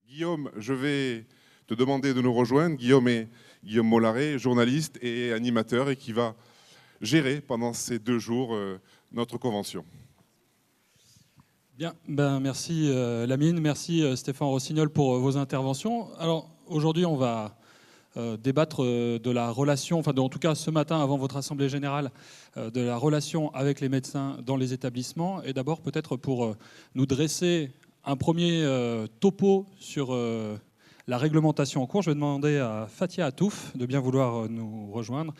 Guillaume, je vais te demander de nous rejoindre. Guillaume est Guillaume Mollaret, journaliste et animateur, et qui va gérer pendant ces 2 jours notre convention. Bien, merci Lamine, merci Stéphane Rossignol pour vos interventions. Alors aujourd'hui, on va débattre de la relation, en tout cas ce matin avant votre assemblée générale, de la relation avec les médecins dans les établissements. Et d'abord peut-être pour nous dresser un premier topo sur la réglementation en cours, je vais demander à Fatia Atouf de bien vouloir nous rejoindre.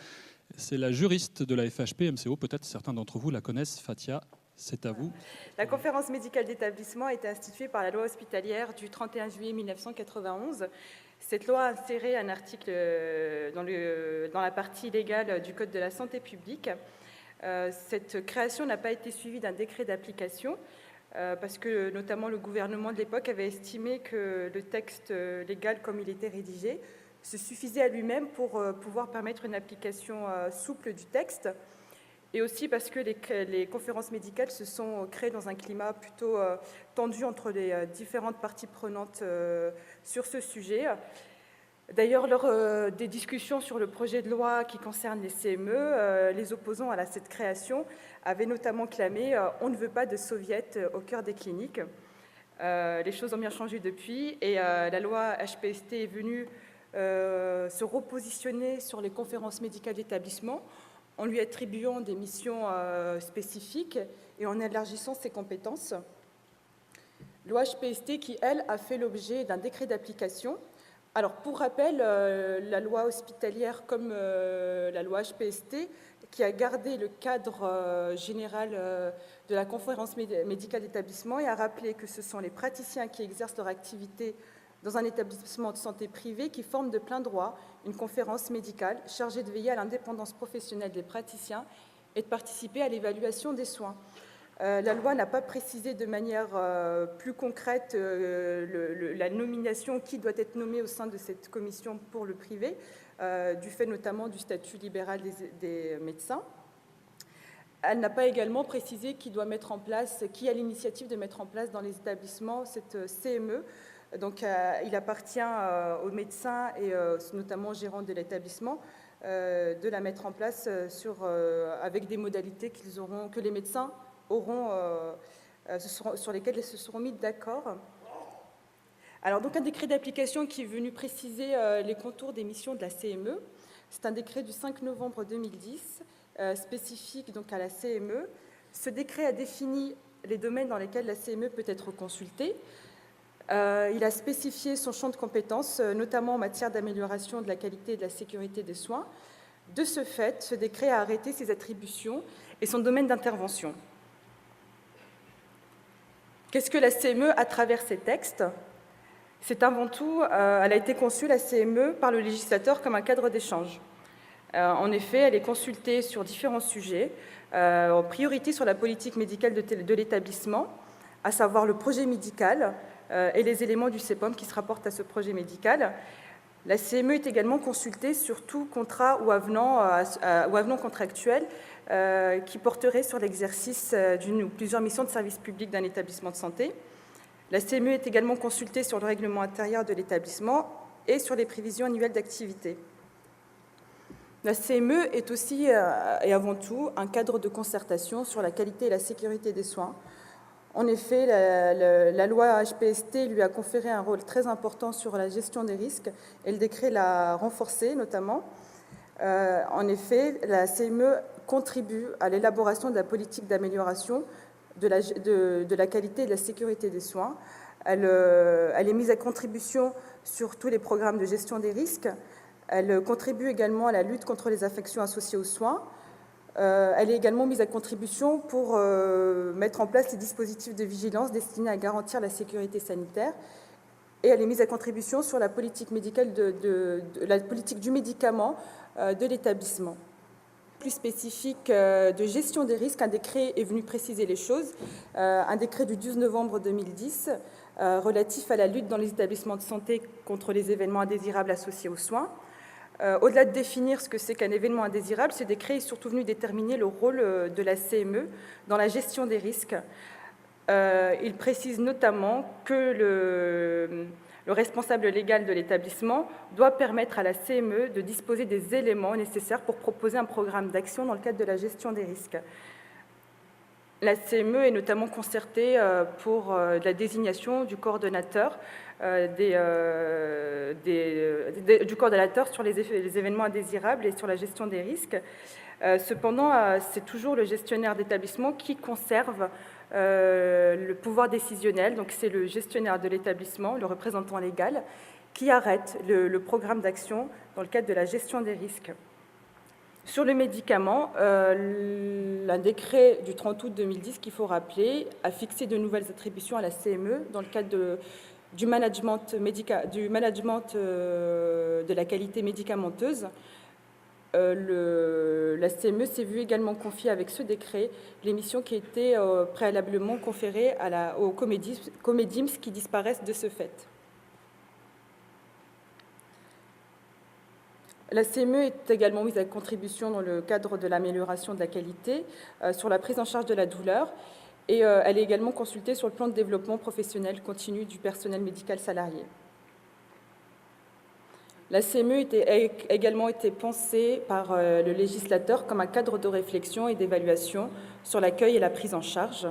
C'est la juriste de la FHP MCO, peut-être certains d'entre vous la connaissent. Fatia, c'est à vous. La conférence médicale d'établissement a été instituée par la loi hospitalière du 31 juillet 1991. Cette loi a inséré un article dans la partie légale du Code de la santé publique. Cette création n'a pas été suivie d'un décret d'application parce que notamment le gouvernement de l'époque avait estimé que le texte légal comme il était rédigé se suffisait à lui-même pour pouvoir permettre une application souple du texte. Et aussi parce que les conférences médicales se sont créées dans un climat plutôt tendu entre les différentes parties prenantes sur ce sujet. D'ailleurs, lors des discussions sur le projet de loi qui concerne les CME, les opposants à cette création avaient notamment clamé « on ne veut pas de soviets au cœur des cliniques ». Les choses ont bien changé depuis et la loi HPST est venue se repositionner sur les conférences médicales d'établissement en lui attribuant des missions spécifiques et en élargissant ses compétences. Loi HPST qui, elle, a fait l'objet d'un décret d'application. Alors, pour rappel, la loi hospitalière comme la loi HPST, qui a gardé le cadre général de la conférence médicale d'établissement et a rappelé que ce sont les praticiens qui exercent leur activité dans un établissement de santé privé qui forment de plein droit une conférence médicale chargée de veiller à l'indépendance professionnelle des praticiens et de participer à l'évaluation des soins. La loi n'a pas précisé de manière plus concrète la nomination, qui doit être nommé au sein de cette commission pour le privé, du fait notamment du statut libéral des médecins. Elle n'a pas également précisé qui a l'initiative de mettre en place dans les établissements cette CME. Donc, il appartient aux médecins et notamment aux gérants de l'établissement de la mettre en place avec des modalités que les médecins sur lesquels ils se seront mis d'accord. Alors, donc, un décret d'application qui est venu préciser les contours des missions de la CME. C'est un décret du 5 novembre 2010, spécifique donc à la CME. Ce décret a défini les domaines dans lesquels la CME peut être consultée. Il a spécifié son champ de compétences, notamment en matière d'amélioration de la qualité et de la sécurité des soins. De ce fait, ce décret a arrêté ses attributions et son domaine d'intervention. Qu'est-ce que la CME à travers ces textes ? C'est avant tout, elle a été conçue, la CME, par le législateur comme un cadre d'échange. En effet, elle est consultée sur différents sujets, en priorité sur la politique médicale de l'établissement, à savoir le projet médical et les éléments du CEPOM qui se rapportent à ce projet médical. La CME est également consultée sur tout contrat ou avenant contractuel qui porterait sur l'exercice d'une ou plusieurs missions de service public d'un établissement de santé. La CME est également consultée sur le règlement intérieur de l'établissement et sur les prévisions annuelles d'activité. La CME est aussi et avant tout un cadre de concertation sur la qualité et la sécurité des soins. En effet, la loi HPST lui a conféré un rôle très important sur la gestion des risques et le décret l'a renforcé notamment. En effet, la CME contribue à l'élaboration de la politique d'amélioration de la qualité et de la sécurité des soins. Elle est mise à contribution sur tous les programmes de gestion des risques. Elle contribue également à la lutte contre les affections associées aux soins. Elle est également mise à contribution pour mettre en place les dispositifs de vigilance destinés à garantir la sécurité sanitaire. Et elle est mise à contribution sur la politique médicale la politique du médicament de l'établissement. Plus spécifique de gestion des risques, un décret est venu préciser les choses. Un décret du 12 novembre 2010 relatif à la lutte dans les établissements de santé contre les événements indésirables associés aux soins. Au-delà de définir ce que c'est qu'un événement indésirable, ce décret est surtout venu déterminer le rôle de la CME dans la gestion des risques. Il précise notamment que Le responsable légal de l'établissement doit permettre à la CME de disposer des éléments nécessaires pour proposer un programme d'action dans le cadre de la gestion des risques. La CME est notamment concertée pour la désignation du coordonnateur, du coordonnateur sur les événements indésirables et sur la gestion des risques. Cependant, c'est toujours le gestionnaire d'établissement qui conserve le pouvoir décisionnel. Donc c'est le gestionnaire de l'établissement, le représentant légal, qui arrête le programme d'action dans le cadre de la gestion des risques. Sur le médicament, un décret du 30 août 2010, qu'il faut rappeler, a fixé de nouvelles attributions à la CME dans le cadre du management de la qualité médicamenteuse. La CME s'est vue également confier avec ce décret les missions qui étaient préalablement conférées aux Comédims qui disparaissent de ce fait. La CME est également mise à contribution dans le cadre de l'amélioration de la qualité sur la prise en charge de la douleur et elle est également consultée sur le plan de développement professionnel continu du personnel médical salarié. La CME a également été pensée par le législateur comme un cadre de réflexion et d'évaluation sur l'accueil et la prise en charge.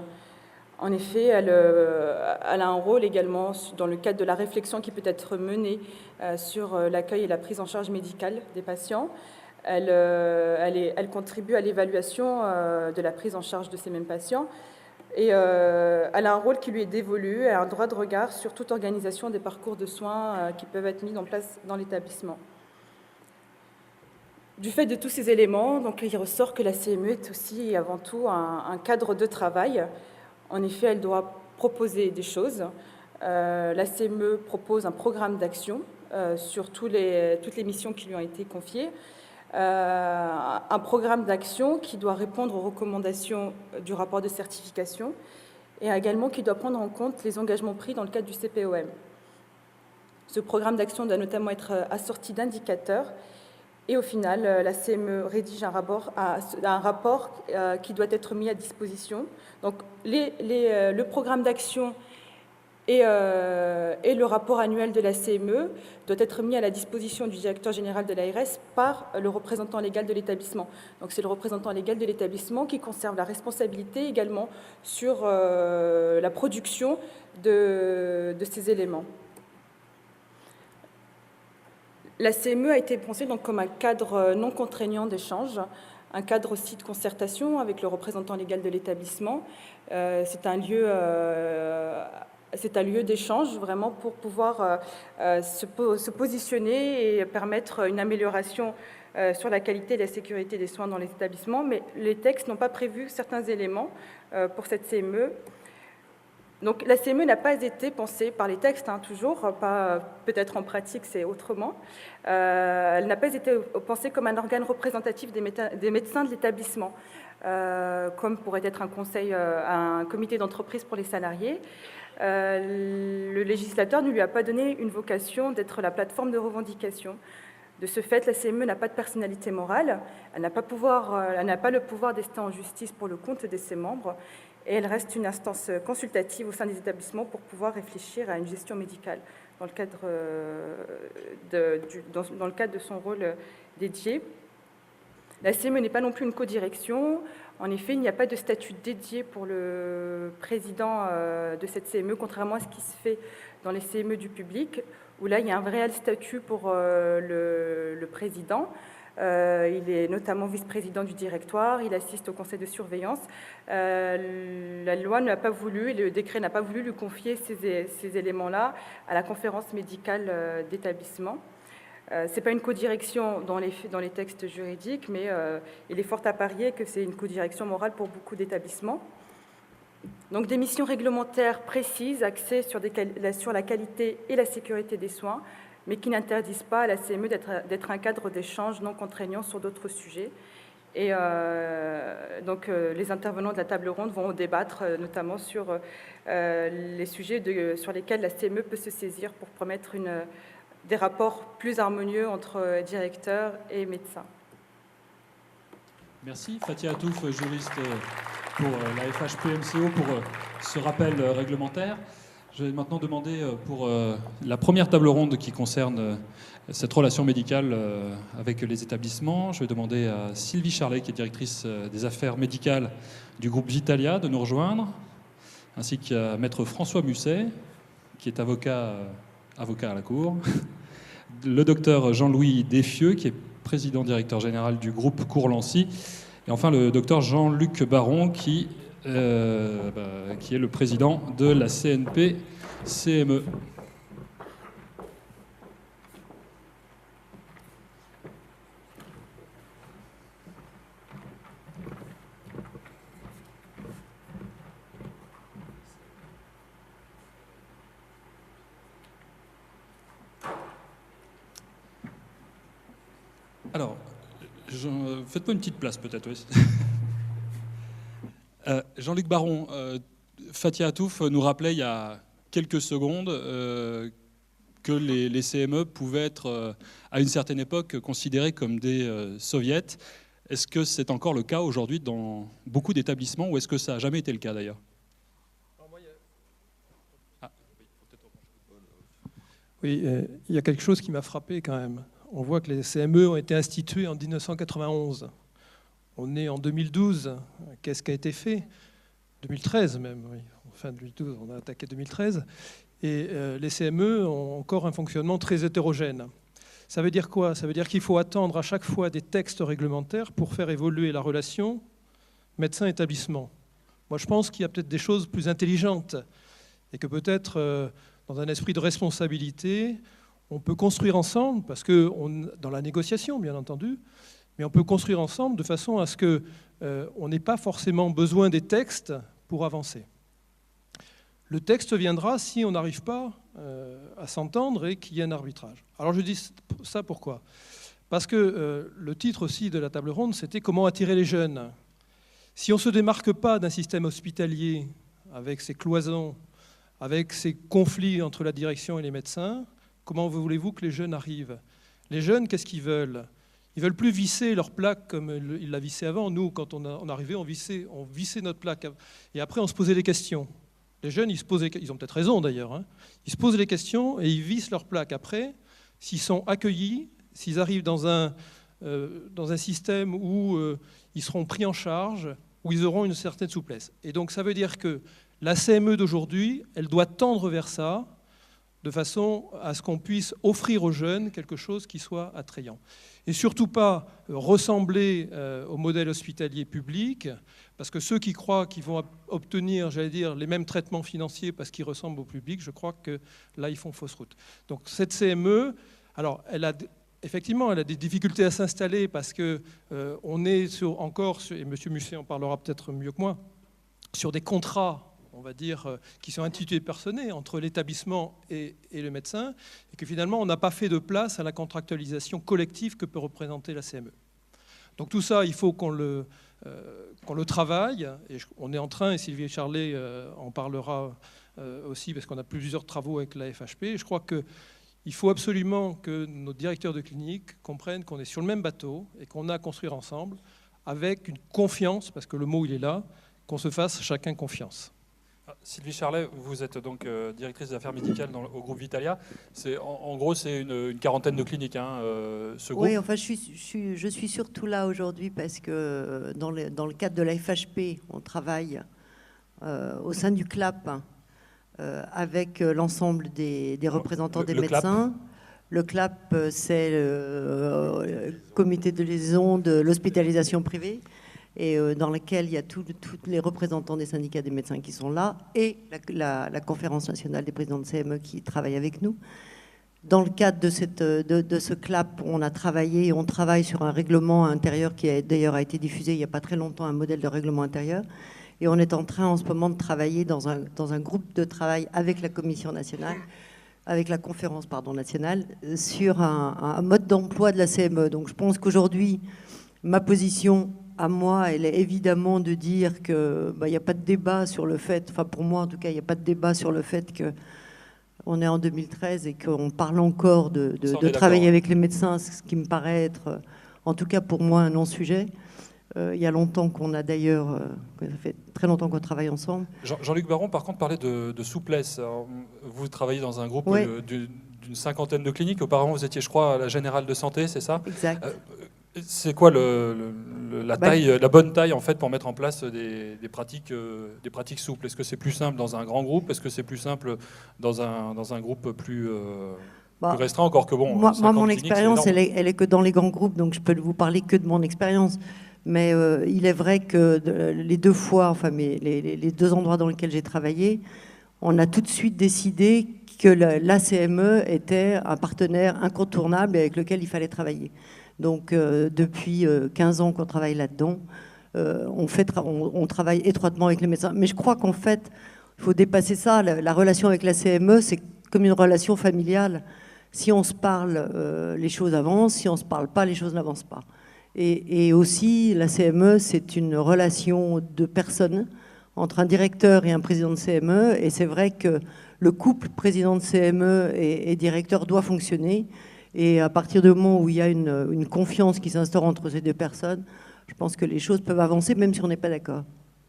En effet, elle a un rôle également dans le cadre de la réflexion qui peut être menée sur l'accueil et la prise en charge médicale des patients. Elle contribue à l'évaluation de la prise en charge de ces mêmes patients. Et elle a un rôle qui lui est dévolu, elle a un droit de regard sur toute organisation des parcours de soins qui peuvent être mis en place dans l'établissement. Du fait de tous ces éléments, donc, il ressort que la CME est aussi avant tout un cadre de travail. En effet, elle doit proposer des choses. La CME propose un programme d'action sur toutes les missions qui lui ont été confiées. Un programme d'action qui doit répondre aux recommandations du rapport de certification et également qui doit prendre en compte les engagements pris dans le cadre du CPOM. Ce programme d'action doit notamment être assorti d'indicateurs et au final, la CME rédige un rapport qui doit être mis à disposition. Donc, le programme d'action et le rapport annuel de la CME doit être mis à la disposition du directeur général de l'ARS par le représentant légal de l'établissement. Donc c'est le représentant légal de l'établissement qui conserve la responsabilité également sur la production de ces éléments. La CME a été pensée donc comme un cadre non contraignant d'échange, un cadre aussi de concertation avec le représentant légal de l'établissement. C'est un lieu d'échange vraiment pour pouvoir se positionner et permettre une amélioration sur la qualité et la sécurité des soins dans les établissements, mais les textes n'ont pas prévu certains éléments pour cette CME. Donc la CME n'a pas été pensée par les textes, toujours, pas peut-être en pratique c'est autrement. Elle n'a pas été pensée comme un organe représentatif des médecins de l'établissement, comme pourrait être un conseil, un comité d'entreprise pour les salariés. Le législateur ne lui a pas donné une vocation d'être la plateforme de revendication. De ce fait, la CME n'a pas de personnalité morale, elle n'a pas le pouvoir d'ester en justice pour le compte de ses membres, et elle reste une instance consultative au sein des établissements pour pouvoir réfléchir à une gestion médicale dans le cadre de son rôle dédié. La CME n'est pas non plus une codirection. En effet, il n'y a pas de statut dédié pour le président de cette CME, contrairement à ce qui se fait dans les CME du public, où là, il y a un réel statut pour le président. Il est notamment vice-président du directoire, il assiste au conseil de surveillance. La loi n'a pas voulu, et le décret n'a pas voulu lui confier ces éléments-là à la conférence médicale d'établissement. Ce n'est pas une codirection dans les textes juridiques, mais il est fort à parier que c'est une codirection morale pour beaucoup d'établissements. Donc des missions réglementaires précises, axées sur la qualité et la sécurité des soins, mais qui n'interdisent pas à la CME d'être un cadre d'échange non contraignant sur d'autres sujets. Et donc les intervenants de la table ronde vont débattre notamment sur les sujets sur lesquels la CME peut se saisir pour promettre des rapports plus harmonieux entre directeurs et médecins. Merci Fatia Atouf, juriste pour la FHP-MCO, pour ce rappel réglementaire. Je vais maintenant demander pour la première table ronde qui concerne cette relation médicale avec les établissements. Je vais demander à Sylvie Charlet, qui est directrice des affaires médicales du groupe Vitalia, de nous rejoindre, ainsi qu'à Maître François Musset, qui est avocat à la Cour, le docteur Jean-Louis Desfieux, qui est président directeur général du groupe Courlancy, et enfin le docteur Jean-Luc Baron, qui est le président de la CNP-CME. Alors, faites-moi une petite place peut-être. Oui. Jean-Luc Baron, Fathia Atouf nous rappelait il y a quelques secondes que les CME pouvaient être, à une certaine époque, considérés comme des soviets. Est-ce que c'est encore le cas aujourd'hui dans beaucoup d'établissements, ou est-ce que ça n'a jamais été le cas d'ailleurs ? Oui, il y a quelque chose qui m'a frappé quand même. On voit que les CME ont été institués en 1991. On est en 2012. Qu'est-ce qui a été fait ? 2013 même, oui. Fin 2012, on a attaqué 2013. Et les CME ont encore un fonctionnement très hétérogène. Ça veut dire quoi ? Ça veut dire qu'il faut attendre à chaque fois des textes réglementaires pour faire évoluer la relation médecin-établissement. Moi, je pense qu'il y a peut-être des choses plus intelligentes et que peut-être, dans un esprit de responsabilité, on peut construire ensemble, parce que dans la négociation, bien entendu, mais on peut construire ensemble de façon à ce qu'on n'ait pas forcément besoin des textes pour avancer. Le texte viendra si on n'arrive pas à s'entendre et qu'il y ait un arbitrage. Alors je dis ça pourquoi ? Parce que le titre aussi de la table ronde, c'était « Comment attirer les jeunes ?» Si on ne se démarque pas d'un système hospitalier avec ses cloisons, avec ses conflits entre la direction et les médecins, comment voulez-vous que les jeunes arrivent ? Les jeunes, qu'est-ce qu'ils veulent ? Ils ne veulent plus visser leur plaque comme ils la vissaient avant. Nous, quand on arrivait, on vissait notre plaque. Et après, on se posait des questions. Les jeunes, ils ont peut-être raison d'ailleurs. Hein. Ils se posent des questions et ils vissent leur plaque. Après, s'ils sont accueillis, s'ils arrivent dans un système où ils seront pris en charge, où ils auront une certaine souplesse. Et donc, ça veut dire que la CME d'aujourd'hui, elle doit tendre vers ça, de façon à ce qu'on puisse offrir aux jeunes quelque chose qui soit attrayant. Et surtout pas ressembler au modèle hospitalier public, parce que ceux qui croient qu'ils vont obtenir, j'allais dire, les mêmes traitements financiers parce qu'ils ressemblent au public, je crois que là, ils font fausse route. Donc cette CME, alors, effectivement, elle a des difficultés à s'installer parce qu'on est encore, et M. Musset en parlera peut-être mieux que moi, sur des contrats, on va dire, qui sont intitulés personnels entre l'établissement et le médecin, et que finalement, on n'a pas fait de place à la contractualisation collective que peut représenter la CME. Donc tout ça, il faut qu'on le travaille, et on est en train, et Sylvie Charlet en parlera aussi, parce qu'on a plusieurs travaux avec la FHP, et je crois qu'il faut absolument que nos directeurs de clinique comprennent qu'on est sur le même bateau, et qu'on a à construire ensemble, avec une confiance, parce que le mot il est là, qu'on se fasse chacun confiance. Sylvie Charlet, vous êtes donc directrice des affaires médicales au groupe Vitalia. En gros, c'est une quarantaine de cliniques, hein, ce groupe. Oui, enfin, je suis surtout là aujourd'hui parce que dans le cadre de la FHP, on travaille au sein du CLAP avec l'ensemble des représentants des médecins. Le CLAP, c'est le comité de liaison de l'hospitalisation privée, et dans lequel il y a tous les représentants des syndicats des médecins qui sont là, et la conférence nationale des présidents de CME qui travaille avec nous. Dans le cadre de ce CLAP, on a travaillé et on travaille sur un règlement intérieur qui d'ailleurs a été diffusé il n'y a pas très longtemps, un modèle de règlement intérieur. Et on est en train en ce moment de travailler dans un groupe de travail avec la Commission nationale, avec la conférence nationale, sur un mode d'emploi de la CME. Donc je pense qu'aujourd'hui, ma position à moi, elle est évidemment de dire qu'il n'y a pas de débat sur le fait, enfin pour moi en tout cas, il n'y a pas de débat sur le fait qu'on est en 2013 et qu'on parle encore de travailler avec les médecins, ce qui me paraît être, en tout cas pour moi, un non-sujet. Il y a longtemps qu'on a d'ailleurs, ça fait très longtemps qu'on travaille ensemble. Jean-Luc Baron, par contre, parlait de souplesse. Alors, vous travaillez dans un groupe Ouais. d'une cinquantaine de cliniques. Auparavant, vous étiez, je crois, à la Générale de Santé, c'est ça? Exact. C'est quoi la taille, la bonne taille en fait pour mettre en place des pratiques souples? Est-ce que c'est plus simple dans un grand groupe? Est-ce que c'est plus simple dans un groupe plus restreint? Encore que bon, Moi, 50 mon cliniques, c'est expérience, énorme. elle est que dans les grands groupes, donc je peux vous parler que de mon expérience. Mais il est vrai que les deux fois, enfin, les deux endroits dans lesquels j'ai travaillé, on a tout de suite décidé que l'ACME était un partenaire incontournable avec lequel il fallait travailler. Donc, depuis 15 ans qu'on travaille là-dedans, on travaille étroitement avec les médecins. Mais je crois qu'en fait, il faut dépasser ça. La relation avec l'ACME, c'est comme une relation familiale. Si on se parle, les choses avancent. Si on ne se parle pas, les choses n'avancent pas. Et aussi, la CME, c'est une relation de personnes entre un directeur et un président de CME. Et c'est vrai que le couple président de CME et directeur doit fonctionner. Et à partir du moment où il y a une confiance qui s'instaure entre ces deux personnes, je pense que les choses peuvent avancer, même si on n'est pas d'accord.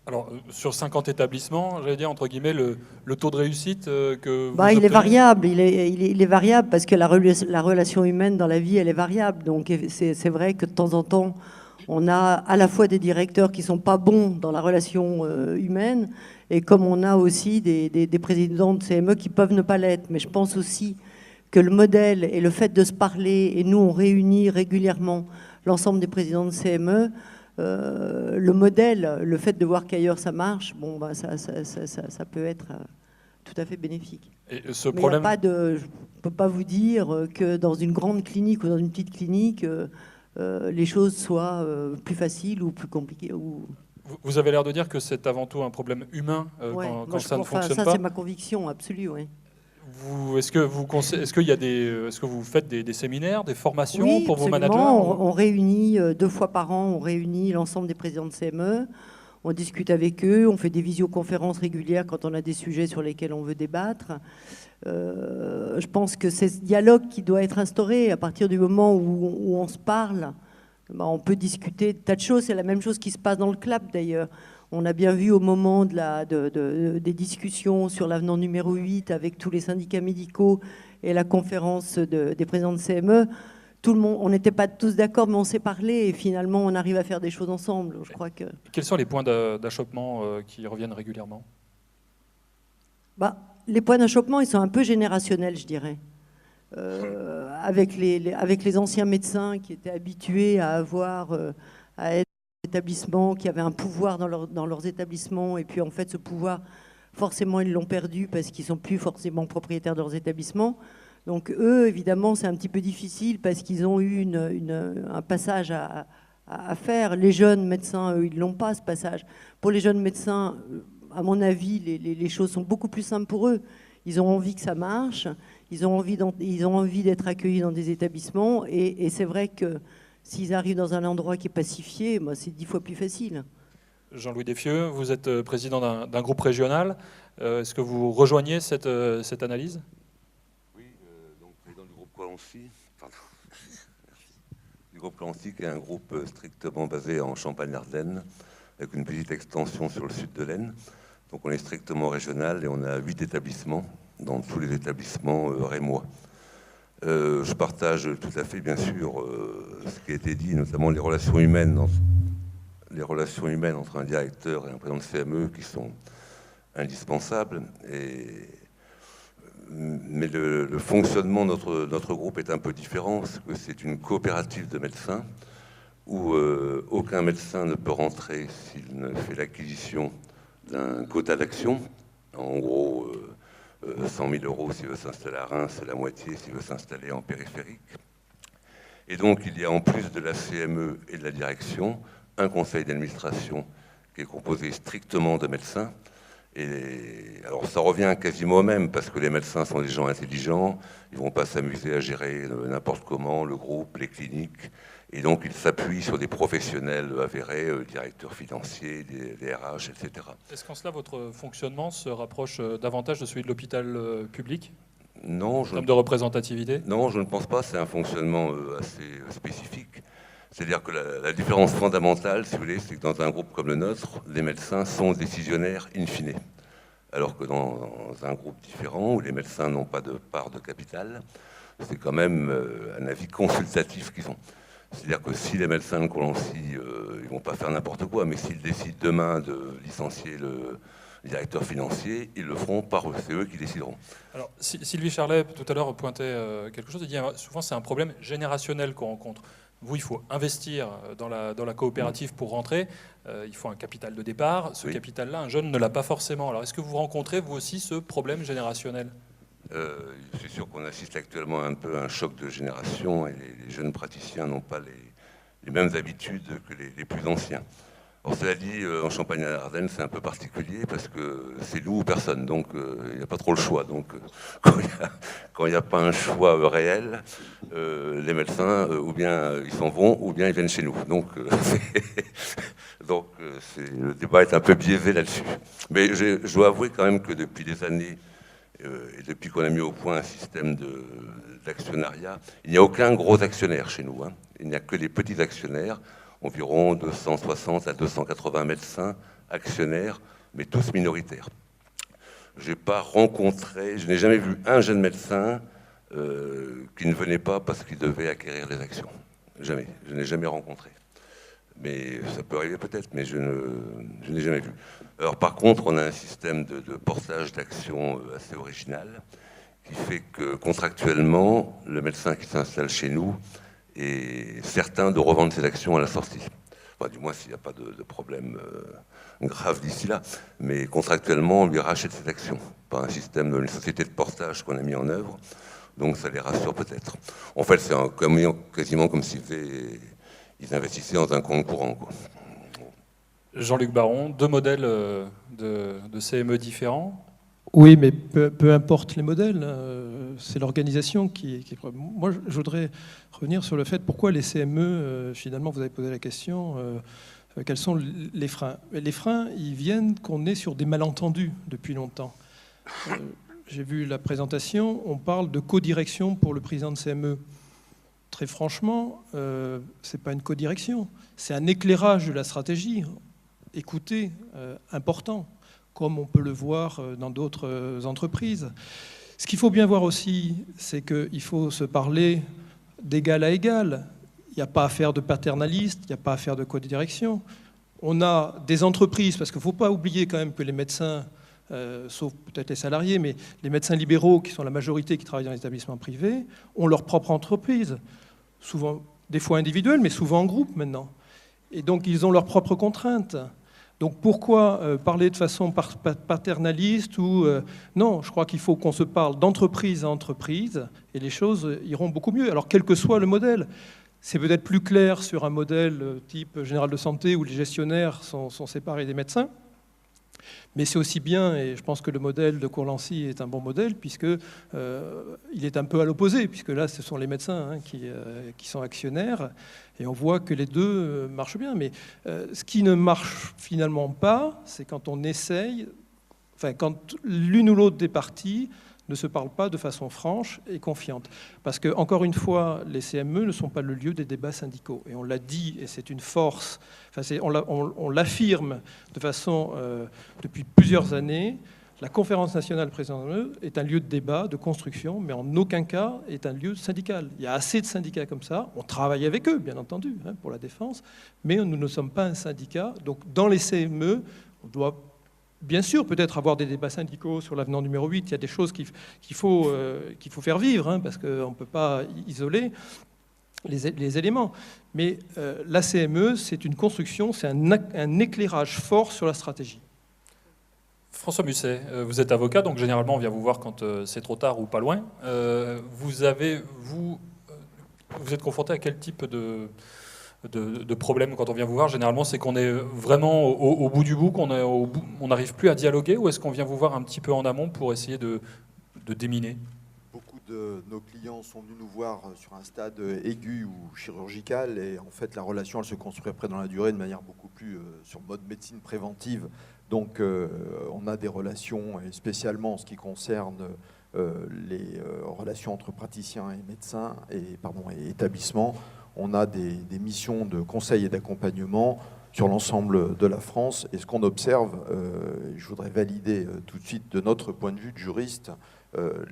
Alors, sur 50 établissements, j'allais dire, entre guillemets, le taux de réussite que vous Il est obtenez. variable, il est variable parce que la relation humaine dans la vie, elle est variable. Donc c'est vrai que de temps en temps, on a à la fois des directeurs qui ne sont pas bons dans la relation humaine, et comme on a aussi des présidents de CME qui peuvent ne pas l'être. Mais je pense aussi que le modèle et le fait de se parler, et nous on réunit régulièrement l'ensemble des présidents de CME, le modèle, le fait de voir qu'ailleurs ça marche, bon, bah, ça peut être tout à fait bénéfique. Et ce Mais problème... je ne peux pas vous dire que dans une grande clinique ou dans une petite clinique, les choses soient plus faciles ou plus compliquées. Vous avez l'air de dire que c'est avant tout un problème humain Ouais, quand ça ne fonctionne ça, pas. c'est ma conviction absolue, oui. Est-ce que vous faites des séminaires, des formations Oui, pour vos absolument. managers? On réunit 2 fois par an, on réunit l'ensemble des présidents de CME, on discute avec eux, on fait des visioconférences régulières quand on a des sujets sur lesquels on veut débattre. Je pense que c'est ce dialogue qui doit être instauré à partir du moment où on se parle. Ben, on peut discuter de tas de choses. C'est la même chose qui se passe dans le CLAP d'ailleurs. On a bien vu au moment des discussions sur l'avenant numéro 8 avec tous les syndicats médicaux et la conférence des présidents de CME, tout le monde, on n'était pas tous d'accord, mais on s'est parlé et finalement on arrive à faire des choses ensemble. Je crois que... Quels sont les points d'achoppement qui reviennent régulièrement? Les points d'achoppement, ils sont un peu générationnels, je dirais. Avec les anciens médecins qui étaient habitués à être établissements, qui avaient un pouvoir dans leurs établissements, et puis en fait ce pouvoir, forcément ils l'ont perdu parce qu'ils ne sont plus forcément propriétaires de leurs établissements. Donc eux, évidemment, c'est un petit peu difficile parce qu'ils ont eu un passage à faire. Les jeunes médecins, eux, ils n'ont pas ce passage. Pour les jeunes médecins, à mon avis, les choses sont beaucoup plus simples pour eux. Ils ont envie que ça marche, ils ont envie d'être accueillis dans des établissements, et c'est vrai que s'ils arrivent dans un endroit qui est pacifié, moi, c'est 10 fois plus facile. Jean-Louis Desfieux, vous êtes président d'un groupe régional. Est-ce que vous rejoignez cette analyse? Oui, donc président du groupe Colancy. Du groupe Colancy, qui est un groupe strictement basé en Champagne-Ardenne, avec une petite extension sur le sud de l'Aisne. Donc on est strictement régional et on a 8 établissements, dans tous les établissements rémois. Je partage tout à fait, bien sûr, ce qui a été dit, notamment les relations humaines entre un directeur et un président de CME qui sont indispensables. Mais le fonctionnement de notre groupe est un peu différent, parce que c'est une coopérative de médecins où aucun médecin ne peut rentrer s'il ne fait l'acquisition d'un quota d'action. En gros, 100 000 € s'il veut s'installer à Reims, c'est la moitié s'il veut s'installer en périphérique. Et donc, il y a en plus de la CME et de la direction, un conseil d'administration qui est composé strictement de médecins. Et alors, ça revient quasiment au même, parce que les médecins sont des gens intelligents, ils ne vont pas s'amuser à gérer n'importe comment le groupe, les cliniques. Et donc, ils s'appuient sur des professionnels avérés, directeurs financiers, des RH, etc. Est-ce qu'en cela, votre fonctionnement se rapproche davantage de celui de l'hôpital public, Non, en termes de représentativité? Non, je ne pense pas. C'est un fonctionnement assez spécifique. C'est-à-dire que la différence fondamentale, si vous voulez, c'est que dans un groupe comme le nôtre, les médecins sont décisionnaires in fine. Alors que dans un groupe différent, où les médecins n'ont pas de part de capital, c'est quand même un avis consultatif qu'ils ont. C'est-à-dire que si les médecins de Colancy, ils vont pas faire n'importe quoi, mais s'ils décident demain de licencier le directeur financier, ils le feront par eux, c'est eux qui décideront. Alors, Sylvie Charlet, tout à l'heure, pointait quelque chose, il dit souvent c'est un problème générationnel qu'on rencontre. Vous, il faut investir dans la coopérative pour rentrer, il faut un capital de départ, ce capital-là, un jeune ne l'a pas forcément. Alors, est-ce que vous rencontrez, vous aussi, ce problème générationnel ? Je suis sûr qu'on assiste actuellement un peu à un choc de génération et les jeunes praticiens n'ont pas les mêmes habitudes que les plus anciens. Alors, cela dit, en Champagne-Ardenne, c'est un peu particulier parce que c'est nous ou personne, donc il n'y a pas trop le choix. Donc, quand il n'y a pas un choix réel, les médecins, ou bien ils s'en vont, ou bien ils viennent chez nous. Donc, le débat est un peu biaisé là-dessus. Mais je dois avouer quand même que depuis des années, et depuis qu'on a mis au point un système d'actionnariat, il n'y a aucun gros actionnaire chez nous. Hein. Il n'y a que les petits actionnaires, environ 260 à 280 médecins actionnaires, mais tous minoritaires. Je n'ai jamais vu un jeune médecin qui ne venait pas parce qu'il devait acquérir des actions. Jamais, je n'ai jamais rencontré. Mais ça peut arriver peut-être, mais je n'ai jamais vu. Alors par contre, on a un système de portage d'actions assez original qui fait que contractuellement, le médecin qui s'installe chez nous est certain de revendre ses actions à la sortie. Enfin, du moins s'il n'y a pas de problème grave d'ici là. Mais contractuellement, on lui rachète ses actions par un système d'une société de portage qu'on a mis en œuvre. Donc ça les rassure peut-être. En fait, c'est quasiment comme s'ils investissaient dans un compte courant, quoi. Jean-Luc Baron, deux modèles de CME différents. Oui, mais peu importe les modèles, c'est l'organisation qui est... Moi, je voudrais revenir sur le fait pourquoi les CME, finalement, vous avez posé la question, quels sont les freins. Les freins, ils viennent qu'on est sur des malentendus depuis longtemps. J'ai vu la présentation, on parle de codirection pour le président de CME. Très franchement, ce n'est pas une codirection, c'est un éclairage de la stratégie. Écoutez, important, comme on peut le voir dans d'autres entreprises. Ce qu'il faut bien voir aussi, c'est qu'il faut se parler d'égal à égal. Il n'y a pas à faire de paternaliste, il n'y a pas à faire de codirection. On a des entreprises, parce qu'il ne faut pas oublier quand même que les médecins, sauf peut-être les salariés, mais les médecins libéraux, qui sont la majorité qui travaillent dans les établissements privés, ont leur propre entreprise, souvent, des fois individuelle, mais souvent en groupe maintenant. Et donc, ils ont leurs propres contraintes. Donc, pourquoi parler de façon paternaliste ou non, je crois qu'il faut qu'on se parle d'entreprise à entreprise et les choses iront beaucoup mieux. Alors, quel que soit le modèle, c'est peut-être plus clair sur un modèle type général de santé où les gestionnaires sont séparés des médecins. Mais c'est aussi bien, et je pense que le modèle de Courlancy est un bon modèle, puisqu'il est un peu à l'opposé, puisque là, ce sont les médecins qui sont actionnaires, et on voit que les deux marchent bien. Mais ce qui ne marche finalement pas, c'est quand on essaye, quand l'une ou l'autre des parties ne se parlent pas de façon franche et confiante. Parce que, encore une fois, les CME ne sont pas le lieu des débats syndicaux. Et on l'a dit, et c'est une force, on l'affirme de façon, depuis plusieurs années, la conférence nationale présidentielle est un lieu de débat, de construction, mais en aucun cas est un lieu syndical. Il y a assez de syndicats comme ça, on travaille avec eux, bien entendu, pour la défense, mais nous ne sommes pas un syndicat. Donc, dans les CME, on doit bien sûr, peut-être avoir des débats syndicaux sur l'avenant numéro 8, il y a des choses qu'il faut faire vivre, parce qu'on ne peut pas isoler les éléments. Mais la CME, c'est une construction, c'est un éclairage fort sur la stratégie. François Musset, vous êtes avocat, donc généralement on vient vous voir quand c'est trop tard ou pas loin. Vous êtes confronté à quel type de problème quand on vient vous voir? Généralement, c'est qu'on est vraiment au bout du bout, on n'arrive plus à dialoguer, ou est-ce qu'on vient vous voir un petit peu en amont pour essayer de déminer? Beaucoup de nos clients sont venus nous voir sur un stade aigu ou chirurgical, et en fait la relation elle se construit après dans la durée de manière beaucoup plus sur mode médecine préventive. Donc on a des relations, et spécialement en ce qui concerne les relations entre praticiens et médecins et établissements, on a des missions de conseil et d'accompagnement sur l'ensemble de la France. Et ce qu'on observe, je voudrais valider tout de suite de notre point de vue de juriste,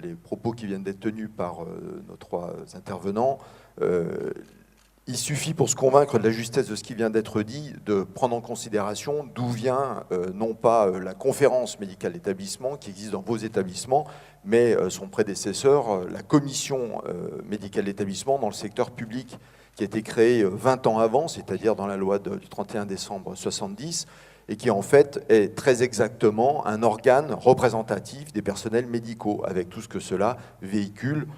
les propos qui viennent d'être tenus par nos trois intervenants. Il suffit pour se convaincre de la justesse de ce qui vient d'être dit de prendre en considération d'où vient non pas la conférence médicale d'établissement qui existe dans vos établissements, mais son prédécesseur, la commission médicale d'établissement dans le secteur public, qui a été créée 20 ans avant, c'est-à-dire dans la loi du 31 décembre 70, et qui en fait est très exactement un organe représentatif des personnels médicaux, avec tout ce que cela véhicule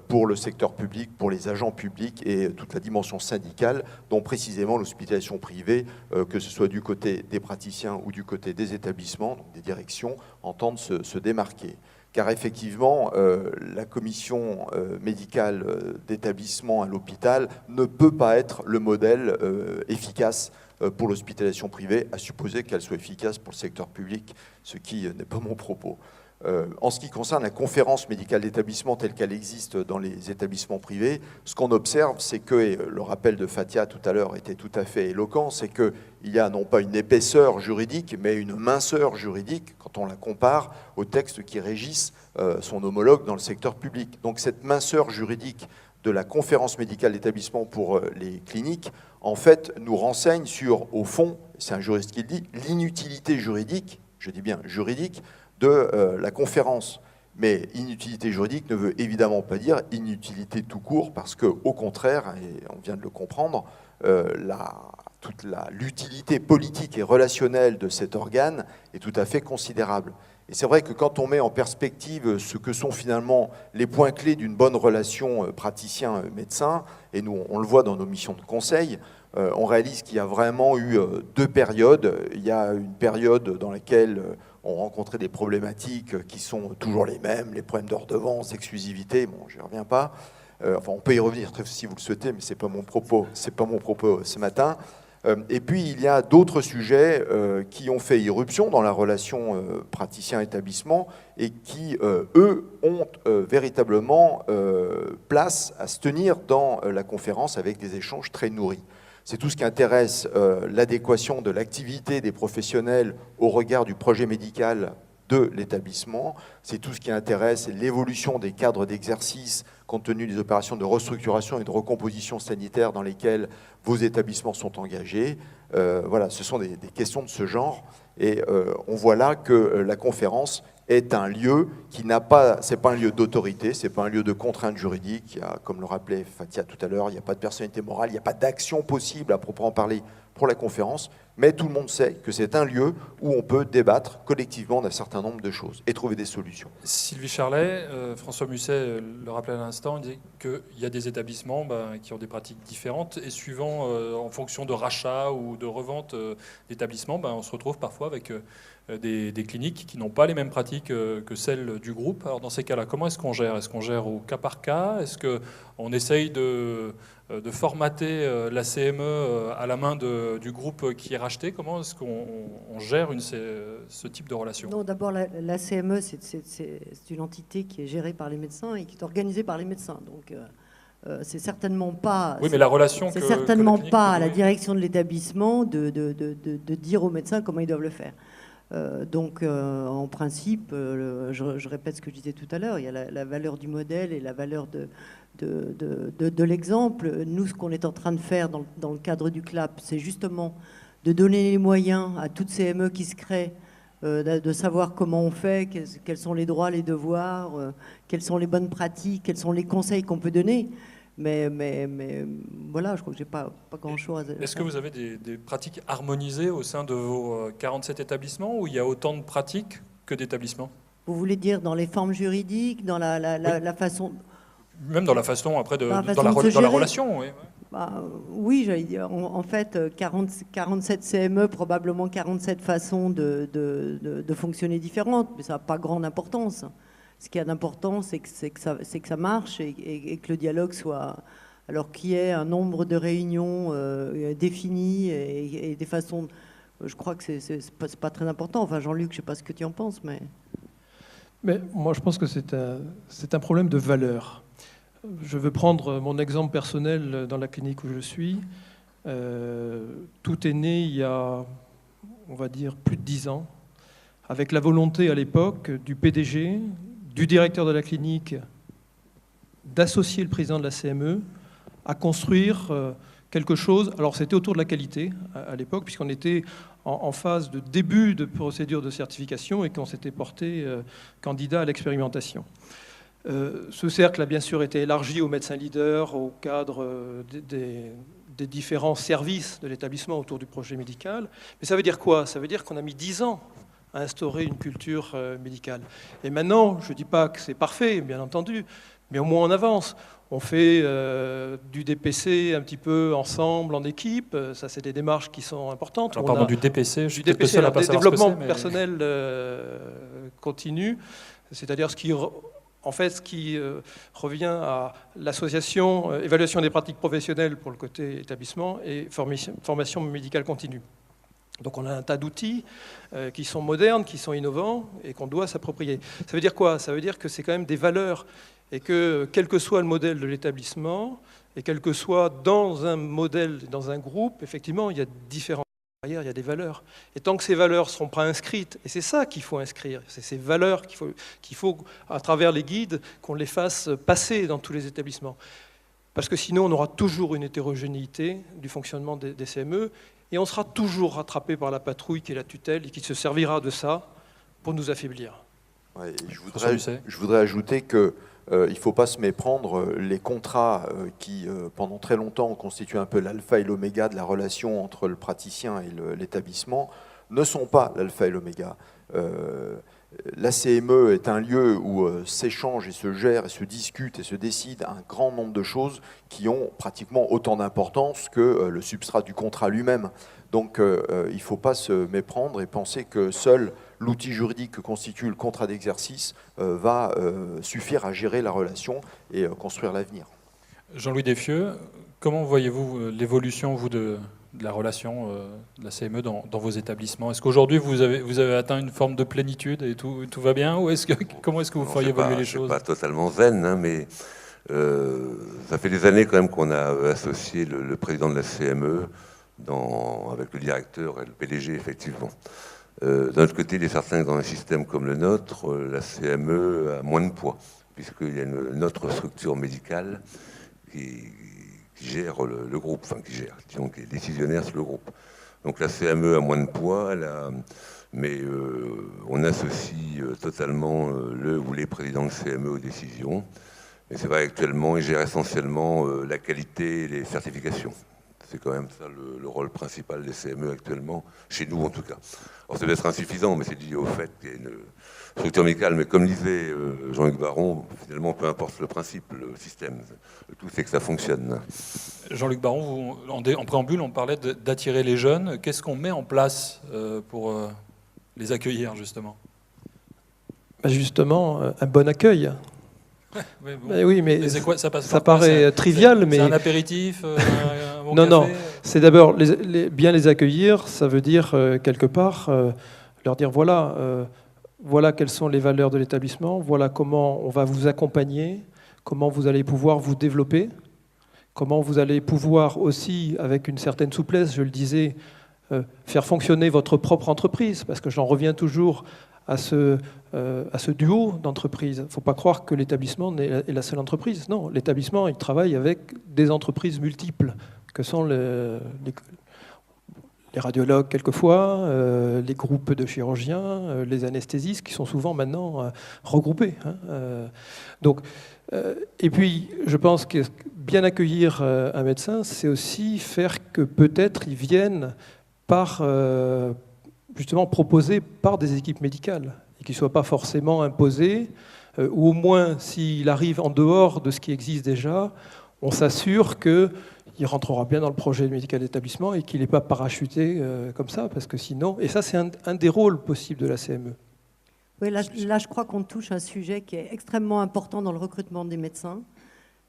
pour le secteur public, pour les agents publics et toute la dimension syndicale dont précisément l'hospitalisation privée, que ce soit du côté des praticiens ou du côté des établissements, donc des directions, entendent se démarquer. Car effectivement, la commission médicale d'établissement à l'hôpital ne peut pas être le modèle efficace pour l'hospitalisation privée, à supposer qu'elle soit efficace pour le secteur public, ce qui n'est pas mon propos. En ce qui concerne la conférence médicale d'établissement telle qu'elle existe dans les établissements privés, ce qu'on observe, c'est que, et le rappel de Fathia tout à l'heure était tout à fait éloquent, c'est qu'il y a non pas une épaisseur juridique, mais une minceur juridique quand on la compare aux textes qui régissent son homologue dans le secteur public. Donc cette minceur juridique de la conférence médicale d'établissement pour les cliniques, en fait, nous renseigne sur, au fond, c'est un juriste qui le dit, l'inutilité juridique, je dis bien juridique, de la conférence. Mais inutilité juridique ne veut évidemment pas dire inutilité tout court, parce qu'au contraire, et on vient de le comprendre, toute l'utilité politique et relationnelle de cet organe est tout à fait considérable. Et c'est vrai que quand on met en perspective ce que sont finalement les points clés d'une bonne relation praticien-médecin, et nous on le voit dans nos missions de conseil, on réalise qu'il y a vraiment eu deux périodes. Il y a une période dans laquelle on rencontrait des problématiques qui sont toujours les mêmes, les problèmes de redevance, d'exclusivité, bon, je n'y reviens pas. Enfin, on peut y revenir si vous le souhaitez, mais ce n'est pas mon propos ce matin. Et puis, il y a d'autres sujets qui ont fait irruption dans la relation praticien-établissement et qui, eux, ont véritablement place à se tenir dans la conférence avec des échanges très nourris. C'est tout ce qui intéresse l'adéquation de l'activité des professionnels au regard du projet médical de l'établissement. C'est tout ce qui intéresse l'évolution des cadres d'exercice compte tenu des opérations de restructuration et de recomposition sanitaire dans lesquelles vos établissements sont engagés. Voilà, ce sont des questions de ce genre. Et on voit là que la conférence est un lieu qui n'a pas, c'est pas un lieu d'autorité, c'est pas un lieu de contrainte juridique. Il y a, comme le rappelait Fathia tout à l'heure, il n'y a pas de personnalité morale, il n'y a pas d'action possible à proprement parler pour la conférence, mais tout le monde sait que c'est un lieu où on peut débattre collectivement d'un certain nombre de choses et trouver des solutions. Sylvie Charlet, François Musset le rappelait à l'instant, il dit qu'il y a des établissements qui ont des pratiques différentes et suivant, en fonction de rachat ou de revente d'établissements, on se retrouve parfois avec des cliniques qui n'ont pas les mêmes pratiques que celles du groupe. Alors dans ces cas-là, comment est-ce qu'on gère ? Est-ce qu'on gère au cas par cas ? Est-ce qu'on essaye de formater la CME à la main du groupe qui est racheté ? Comment est-ce qu'on gère ce type de relation ? Non, d'abord, la CME, c'est une entité qui est gérée par les médecins et qui est organisée par les médecins. Donc, c'est certainement pas. Oui, mais la relation. C'est certainement pas à la direction de l'établissement de dire aux médecins comment ils doivent le faire. Donc, en principe, je répète ce que je disais tout à l'heure, il y a la valeur du modèle et la valeur de l'exemple. Nous, ce qu'on est en train de faire dans le cadre du CLAP, c'est justement de donner les moyens à toute CME qui se crée, de savoir comment on fait, quels sont les droits, les devoirs, quelles sont les bonnes pratiques, quels sont les conseils qu'on peut donner. Mais voilà, je crois que j'ai pas grand-chose. Est-ce que vous avez des pratiques harmonisées au sein de vos 47 établissements où il y a autant de pratiques que d'établissements ? Vous voulez dire dans les formes juridiques, dans la façon... Même dans la façon, après, dans la relation, oui. Oui, j'allais dire. En fait, 47 CME, probablement 47 façons de fonctionner différentes, mais ça n'a pas grande importance. Ce qui a d'important, c'est que ça marche et que le dialogue soit... Alors qu'il y ait un nombre de réunions définies et des façons... Je crois que c'est pas très important. Enfin, Jean-Luc, je ne sais pas ce que tu en penses, mais... Mais moi, je pense que c'est un problème de valeur. Je veux prendre mon exemple personnel dans la clinique où je suis. Tout est né il y a, on va dire, plus de 10 ans, avec la volonté à l'époque du PDG, du directeur de la clinique, d'associer le président de la CME à construire quelque chose. Alors c'était autour de la qualité à l'époque, puisqu'on était en phase de début de procédure de certification et qu'on s'était porté candidat à l'expérimentation. Ce cercle a bien sûr été élargi aux médecins leaders, au cadre des différents services de l'établissement autour du projet médical. Mais ça veut dire quoi? Ça veut dire qu'on a mis 10 ans à instaurer une culture médicale. Et maintenant, je ne dis pas que c'est parfait, bien entendu, mais au moins on avance. On fait du DPC un petit peu ensemble, en équipe. Ça, c'est des démarches qui sont importantes. Alors, pardon, du DPC, du DPC, alors, développement personnel continu, c'est-à-dire ce qui revient à l'association évaluation des pratiques professionnelles pour le côté établissement et formation médicale continue. Donc on a un tas d'outils qui sont modernes, qui sont innovants et qu'on doit s'approprier. Ça veut dire quoi? Ça veut dire que c'est quand même des valeurs et que quel que soit le modèle de l'établissement et quel que soit dans un modèle, dans un groupe, effectivement, il y a différents barrières, il y a des valeurs. Et tant que ces valeurs ne seront pas inscrites, et c'est ça qu'il faut inscrire, c'est ces valeurs qu'il faut, à travers les guides, qu'on les fasse passer dans tous les établissements. Parce que sinon, on aura toujours une hétérogénéité du fonctionnement des CME et on sera toujours rattrapé par la patrouille qui est la tutelle et qui se servira de ça pour nous affaiblir. Ouais, je voudrais ajouter que il ne faut pas se méprendre, les contrats qui, pendant très longtemps, ont constitué un peu l'alpha et l'oméga de la relation entre le praticien et l'établissement, ne sont pas l'alpha et l'oméga. La CME est un lieu où s'échangent et se gèrent et se discutent et se décident un grand nombre de choses qui ont pratiquement autant d'importance que le substrat du contrat lui-même. Donc il ne faut pas se méprendre et penser que seul l'outil juridique que constitue le contrat d'exercice va suffire à gérer la relation et construire l'avenir. Jean-Louis Desfieux, comment voyez-vous l'évolution, vous, de la relation de la CME dans vos établissements? Est-ce qu'aujourd'hui, vous avez atteint une forme de plénitude et tout va bien? Ou comment est-ce que vous feriez évoluer les choses? Pas totalement zen, hein, mais ça fait des années quand même qu'on a associé le président de la CME avec le directeur et le PDG, effectivement. D'un autre côté, il est certain que dans un système comme le nôtre, la CME a moins de poids, puisqu'il y a une autre structure médicale qui gère le groupe, enfin qui gère, disons que les décisionnaires, c'est le groupe. Donc la CME a moins de poids, mais on associe totalement le ou les présidents de CME aux décisions. Et c'est vrai, actuellement, ils gèrent essentiellement la qualité et les certifications. C'est quand même ça le rôle principal des CME actuellement, chez nous en tout cas. Alors ça peut être insuffisant, mais c'est dû au fait qu'il y a une structure médicale. Mais comme disait Jean-Luc Baron, finalement, peu importe le principe, le système, le tout c'est que ça fonctionne. Jean-Luc Baron, en préambule, on parlait d'attirer les jeunes. Qu'est-ce qu'on met en place pour les accueillir, justement? Justement, un bon accueil. Ouais, bon. Oui, mais quoi, ça paraît trivial, mais... C'est un apéritif, un bon non, café. Non, c'est d'abord bien les accueillir, ça veut dire quelque part leur dire voilà quelles sont les valeurs de l'établissement, voilà comment on va vous accompagner, comment vous allez pouvoir vous développer, comment vous allez pouvoir aussi, avec une certaine souplesse, je le disais, faire fonctionner votre propre entreprise, parce que j'en reviens toujours à ce duo d'entreprises. Il ne faut pas croire que l'établissement est la seule entreprise. Non, l'établissement, il travaille avec des entreprises multiples, que sont les radiologues quelquefois, les groupes de chirurgiens, les anesthésistes, qui sont souvent maintenant regroupés. Et puis, je pense que bien accueillir un médecin, c'est aussi faire que peut-être ils viennent justement proposés par des équipes médicales et qui ne soient pas forcément imposés, ou au moins s'il arrive en dehors de ce qui existe déjà, on s'assure qu'il rentrera bien dans le projet médical d'établissement et qu'il n'est pas parachuté comme ça, parce que sinon, et ça c'est un des rôles possibles de la CME. Oui, là je crois qu'on touche un sujet qui est extrêmement important dans le recrutement des médecins,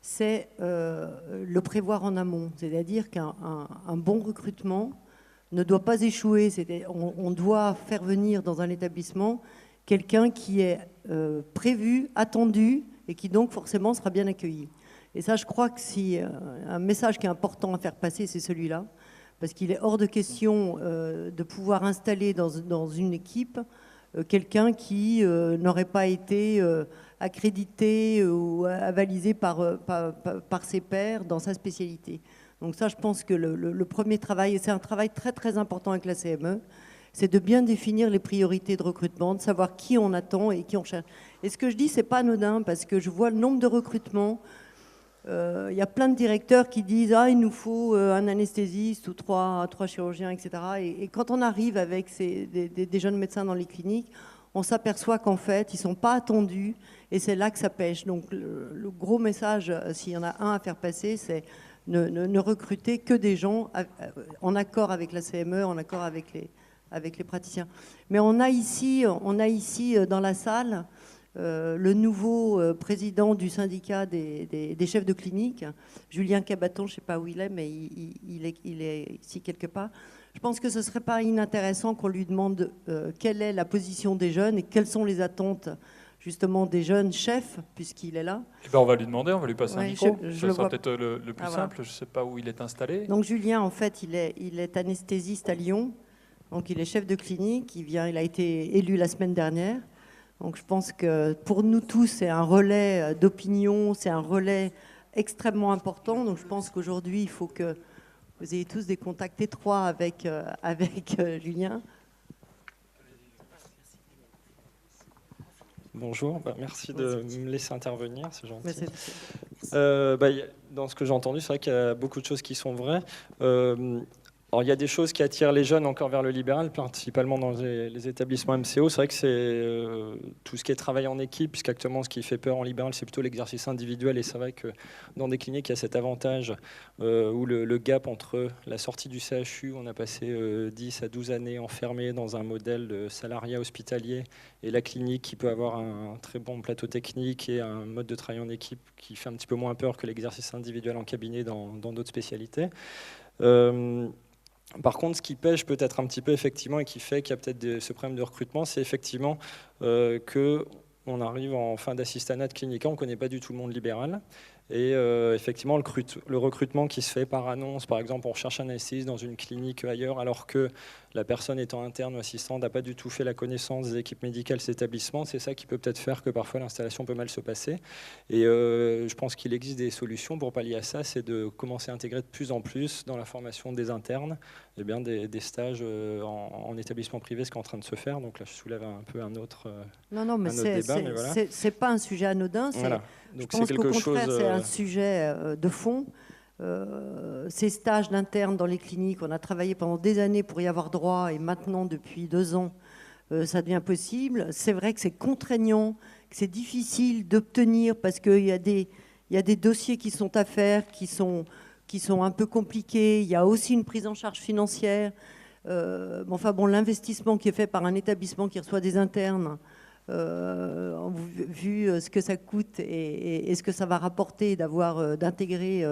c'est le prévoir en amont, c'est-à-dire qu'un bon recrutement ne doit pas échouer. On doit faire venir dans un établissement quelqu'un qui est prévu, attendu et qui donc forcément sera bien accueilli. Et ça, je crois que si un message qui est important à faire passer, c'est celui-là, parce qu'il est hors de question de pouvoir installer dans une équipe quelqu'un qui n'aurait pas été accrédité ou avalisé par ses pairs dans sa spécialité. Donc ça, je pense que le premier travail, et c'est un travail très très important avec la CME, c'est de bien définir les priorités de recrutement, de savoir qui on attend et qui on cherche. Et ce que je dis, c'est pas anodin, parce que je vois le nombre de recrutements. Il y a plein de directeurs qui disent « Ah, il nous faut un anesthésiste ou trois chirurgiens, etc. » Et quand on arrive avec des jeunes médecins dans les cliniques, on s'aperçoit qu'en fait, ils ne sont pas attendus et c'est là que ça pêche. Donc le gros message, s'il y en a un à faire passer, c'est ne recruter que des gens en accord avec la CME, en accord avec les praticiens. Mais on a ici dans la salle le nouveau président du syndicat des chefs de clinique, Julien Cabaton, je ne sais pas où il est, mais il est ici quelque part. Je pense que ce ne serait pas inintéressant qu'on lui demande quelle est la position des jeunes et quelles sont les attentes justement des jeunes chefs, puisqu'il est là. Eh ben on va lui demander, on va lui passer un micro. Je Ça le sera vois. peut-être le plus simple. Je ne sais pas où il est installé. Donc Julien, en fait, il est anesthésiste à Lyon. Donc il est chef de clinique. Il a été élu la semaine dernière. Donc je pense que pour nous tous, c'est un relais d'opinion, c'est un relais extrêmement important. Donc je pense qu'aujourd'hui, il faut que vous ayez tous des contacts étroits avec Julien. Bonjour, merci de me laisser intervenir, c'est gentil. Mais dans ce que j'ai entendu, c'est vrai qu'il y a beaucoup de choses qui sont vraies. Alors, il y a des choses qui attirent les jeunes encore vers le libéral, principalement dans les établissements MCO. C'est vrai que c'est tout ce qui est travail en équipe, puisqu'actuellement, ce qui fait peur en libéral, c'est plutôt l'exercice individuel. Et c'est vrai que dans des cliniques, il y a cet avantage où le gap entre la sortie du CHU, on a passé 10 à 12 années enfermés dans un modèle de salariat hospitalier, et la clinique qui peut avoir un très bon plateau technique et un mode de travail en équipe qui fait un petit peu moins peur que l'exercice individuel en cabinet dans d'autres spécialités. Par contre, ce qui pêche peut-être un petit peu effectivement et qui fait qu'il y a peut-être ce problème de recrutement, c'est effectivement qu'on arrive en fin d'assistanat clinique, on ne connaît pas du tout le monde libéral. Et effectivement, le recrutement qui se fait par annonce, par exemple, on recherche un anesthésiste dans une clinique ailleurs, alors que la personne étant interne ou assistante n'a pas du tout fait la connaissance des équipes médicales de cet établissement, c'est ça qui peut peut-être faire que parfois l'installation peut mal se passer. Et je pense qu'il existe des solutions pour pallier à ça, c'est de commencer à intégrer de plus en plus dans la formation des internes, eh bien, des stages en établissement privé, ce qui est en train de se faire. Donc là, je soulève un peu un autre mais c'est pas un sujet anodin. Voilà. Donc je pense qu'au contraire, c'est un sujet de fond. Ces stages d'internes dans les cliniques, on a travaillé pendant des années pour y avoir droit, et maintenant, depuis 2 ans, ça devient possible. C'est vrai que c'est contraignant, que c'est difficile d'obtenir parce qu'il y a des dossiers qui sont à faire, qui sont un peu compliqués. Il y a aussi une prise en charge financière. L'investissement qui est fait par un établissement qui reçoit des internes, vu ce que ça coûte et ce que ça va rapporter d'intégrer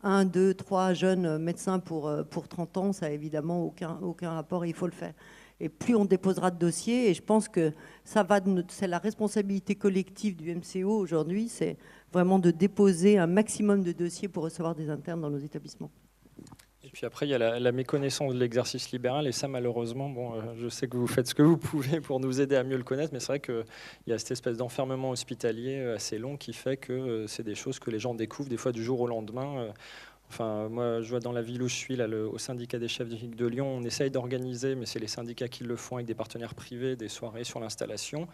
1, 2, 3 jeunes médecins pour 30 ans, ça n'a évidemment aucun rapport et il faut le faire. Et plus on déposera de dossiers, et je pense que c'est la responsabilité collective du MCO aujourd'hui, c'est vraiment de déposer un maximum de dossiers pour recevoir des internes dans nos établissements. Et puis après, il y a la méconnaissance de l'exercice libéral, et ça, malheureusement, je sais que vous faites ce que vous pouvez pour nous aider à mieux le connaître, mais c'est vrai qu'il y a cette espèce d'enfermement hospitalier assez long qui fait que c'est des choses que les gens découvrent des fois du jour au lendemain. Enfin, moi, je vois dans la ville où je suis, là, au syndicat des chefs de clinique de Lyon, on essaye d'organiser, mais c'est les syndicats qui le font avec des partenaires privés, des soirées sur l'installation.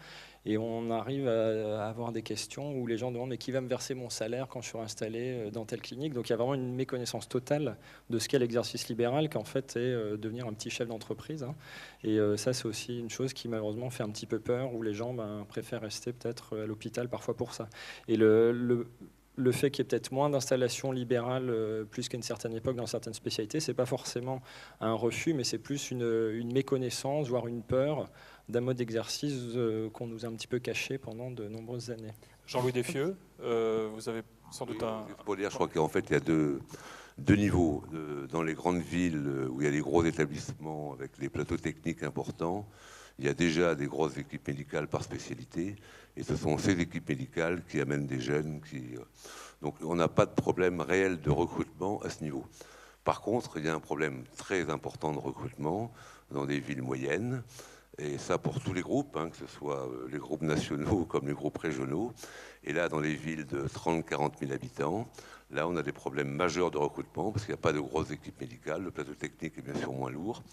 Et on arrive à avoir des questions où les gens demandent « mais qui va me verser mon salaire quand je serai installé dans telle clinique ?» Donc il y a vraiment une méconnaissance totale de ce qu'est l'exercice libéral, qu'en fait est devenir un petit chef d'entreprise. Et ça, c'est aussi une chose qui malheureusement fait un petit peu peur, où les gens préfèrent rester peut-être à l'hôpital parfois pour ça. Et le fait qu'il y ait peut-être moins d'installations libérales plus qu'à une certaine époque dans certaines spécialités, c'est pas forcément un refus, mais c'est plus une méconnaissance, voire une peur d'un mode d'exercice qu'on nous a un petit peu caché pendant de nombreuses années. Jean-Louis Desfieux, vous avez sans doute Pour dire, je crois qu'en fait, il y a deux niveaux. Dans les grandes villes où il y a des gros établissements avec des plateaux techniques importants, Il y a déjà des grosses équipes médicales par spécialité, et ce sont ces équipes médicales qui amènent des jeunes. Donc on n'a pas de problème réel de recrutement à ce niveau. Par contre, il y a un problème très important de recrutement dans des villes moyennes, et ça pour tous les groupes, que ce soit les groupes nationaux comme les groupes régionaux. Et là, dans les villes de 30-40 000 habitants, là, on a des problèmes majeurs de recrutement parce qu'il n'y a pas de grosses équipes médicales. Le plateau technique est bien sûr moins lourd.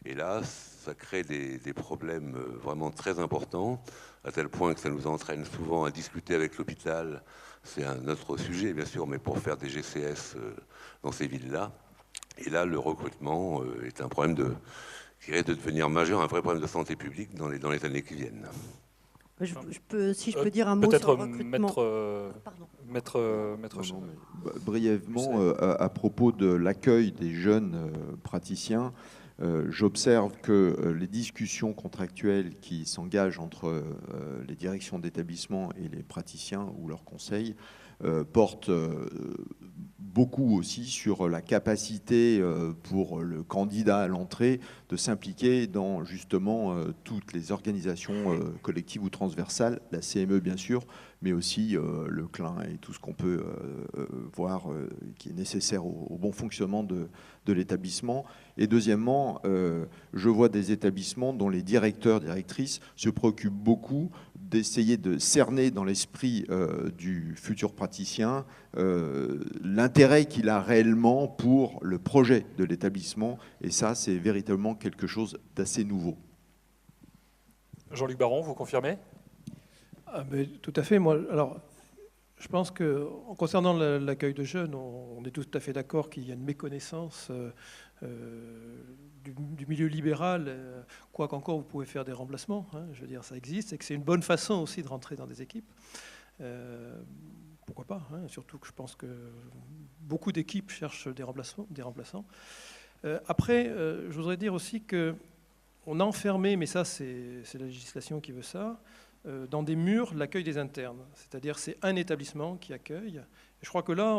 Et là, ça crée des problèmes vraiment très importants, à tel point que ça nous entraîne souvent à discuter avec l'hôpital. C'est un autre sujet, bien sûr, mais pour faire des GCS dans ces villes-là. Et là, le recrutement est un problème qui risque de devenir majeur, un vrai problème de santé publique dans les années qui viennent. Si je peux dire un mot sur le recrutement. Maître Champ. Brièvement, à propos de l'accueil des jeunes praticiens, j'observe que les discussions contractuelles qui s'engagent entre les directions d'établissement et les praticiens ou leurs conseils portent beaucoup aussi sur la capacité pour le candidat à l'entrée de s'impliquer dans justement toutes les organisations collectives ou transversales, la CME bien sûr, mais aussi le CLIN et tout ce qu'on peut voir qui est nécessaire au bon fonctionnement de l'établissement. Et deuxièmement, je vois des établissements dont les directeurs, directrices se préoccupent beaucoup d'essayer de cerner dans l'esprit du futur praticien l'intérêt qu'il a réellement pour le projet de l'établissement. Et ça, c'est véritablement quelque chose d'assez nouveau. Jean-Luc Baron, vous confirmez ? Tout à fait. Moi, alors, je pense que concernant l'accueil de jeunes, on est tout à fait d'accord qu'il y a une méconnaissance du milieu libéral, quoi qu'encore vous pouvez faire des remplacements, je veux dire, ça existe, et que c'est une bonne façon aussi de rentrer dans des équipes. Pourquoi pas, surtout que je pense que beaucoup d'équipes cherchent des remplaçants. Après, je voudrais dire aussi qu'on a enfermé, mais ça c'est la législation qui veut ça, dans des murs l'accueil des internes. C'est-à-dire c'est un établissement qui accueille. Et je crois que là,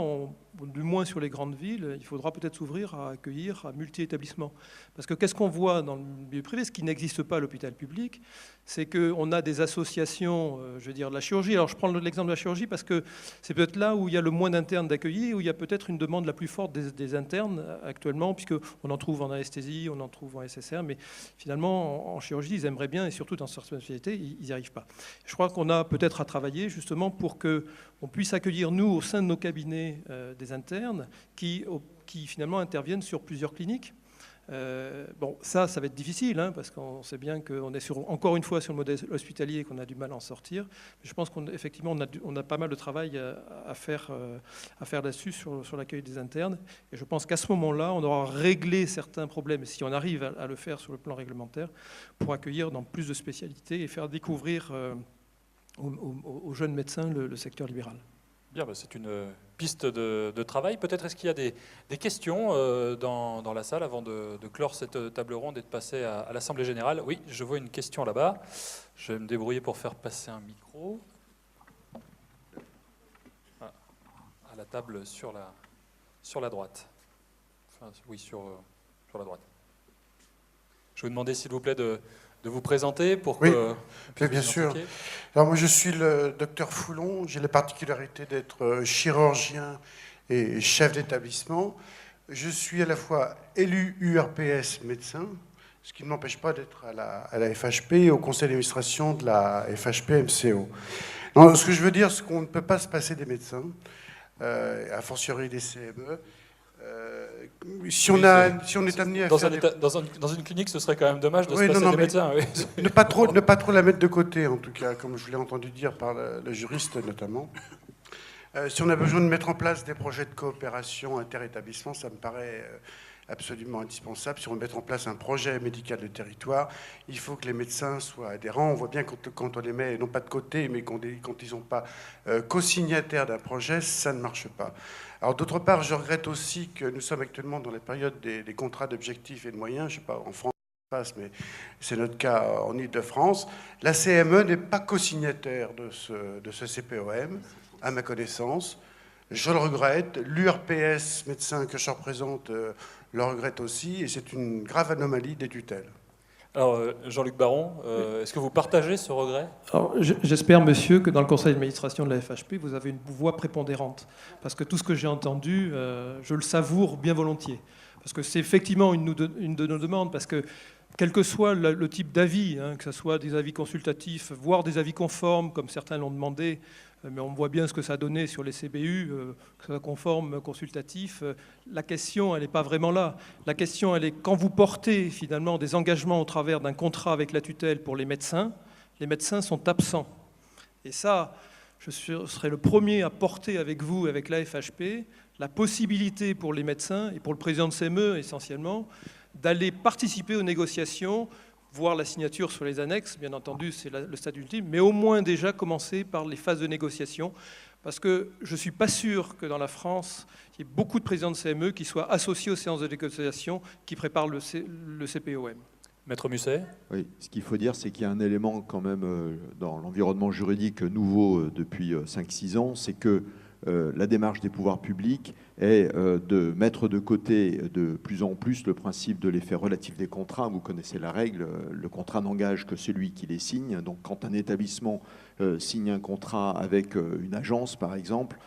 du moins sur les grandes villes, il faudra peut-être s'ouvrir à accueillir à multi-établissements. Parce que qu'est-ce qu'on voit dans le milieu privé, ce qui n'existe pas à l'hôpital public, c'est qu'on a des associations, je veux dire, de la chirurgie. Alors je prends l'exemple de la chirurgie parce que c'est peut-être là où il y a le moins d'internes d'accueillis, où il y a peut-être une demande la plus forte des internes actuellement, puisqu'on en trouve en anesthésie, on en trouve en SSR, mais finalement en chirurgie, ils aimeraient bien, et surtout dans certaines spécialités, ils n'y arrivent pas. Je crois qu'on a peut-être à travailler justement pour qu'on puisse accueillir, nous, au sein de nos cabinets, des internes qui finalement interviennent sur plusieurs cliniques. Bon, ça va être difficile, parce qu'on sait bien qu'on est encore une fois sur le modèle hospitalier et qu'on a du mal à en sortir. Mais je pense qu'effectivement, on a pas mal de travail à faire là-dessus sur l'accueil des internes. Et je pense qu'à ce moment-là, on aura réglé certains problèmes, si on arrive à le faire sur le plan réglementaire, pour accueillir dans plus de spécialités et faire découvrir aux jeunes médecins le secteur libéral. Bien, c'est une piste de travail. Peut-être est-ce qu'il y a des questions dans la salle avant de clore cette table ronde et de passer à l'Assemblée Générale. Oui, je vois une question là-bas. Je vais me débrouiller pour faire passer un micro. À la table sur la droite. Enfin, oui, sur la droite. Je vais vous demander, s'il vous plaît, de vous présenter pour que... Oui, bien sûr. Alors moi, je suis le docteur Foulon. J'ai la particularité d'être chirurgien et chef d'établissement. Je suis à la fois élu URPS médecin, ce qui ne m'empêche pas d'être à la FHP et au conseil d'administration de la FHP-MCO. Non, ce que je veux dire, c'est qu'on ne peut pas se passer des médecins, a fortiori des CME. Si on est amené à dans une clinique, ce serait quand même dommage de se passer des médecins. Oui. Ne pas trop la mettre de côté, en tout cas, comme je l'ai entendu dire par le juriste notamment. Si on a besoin de mettre en place des projets de coopération inter-établissement, ça me paraît absolument indispensable. Si on veut mettre en place un projet médical de territoire, il faut que les médecins soient adhérents. On voit bien quand on les met, non pas de côté, mais quand ils ne sont pas co-signataires d'un projet, ça ne marche pas. Alors d'autre part, je regrette aussi que nous sommes actuellement dans la période des contrats d'objectifs et de moyens. Je ne sais pas en France, mais c'est notre cas en Ile-de-France. La CME n'est pas co-signataire de ce CPOM, à ma connaissance. Je le regrette. L'URPS médecin que je représente le regrette aussi, et c'est une grave anomalie des tutelles. Alors, Jean-Luc Baron, est-ce que vous partagez ce regret? Alors, j'espère, monsieur, que dans le conseil d'administration de la FHP, vous avez une voix prépondérante. Parce que tout ce que j'ai entendu, je le savoure bien volontiers. Parce que c'est effectivement une de nos demandes. Parce que, quel que soit le type d'avis, que ce soit des avis consultatifs, voire des avis conformes, comme certains l'ont demandé, mais on voit bien ce que ça a donné sur les CBU, que ce soit conforme, consultatif. La question, elle n'est pas vraiment là. La question, elle est quand vous portez finalement des engagements au travers d'un contrat avec la tutelle pour les médecins sont absents. Et ça, je serai le premier à porter avec vous, avec la FHP, la possibilité pour les médecins et pour le président de CME essentiellement, d'aller participer aux négociations, voir la signature sur les annexes, bien entendu, c'est le stade ultime, mais au moins déjà commencer par les phases de négociation, parce que je ne suis pas sûr que dans la France, il y ait beaucoup de présidents de CME qui soient associés aux séances de négociation qui préparent le CPOM. Maître Musset? Oui, ce qu'il faut dire, c'est qu'il y a un élément quand même dans l'environnement juridique nouveau depuis 5-6 ans, c'est que la démarche des pouvoirs publics est de mettre de côté de plus en plus le principe de l'effet relatif des contrats. Vous connaissez la règle, le contrat n'engage que celui qui les signe. Donc quand un établissement signe un contrat avec une agence, par exemple,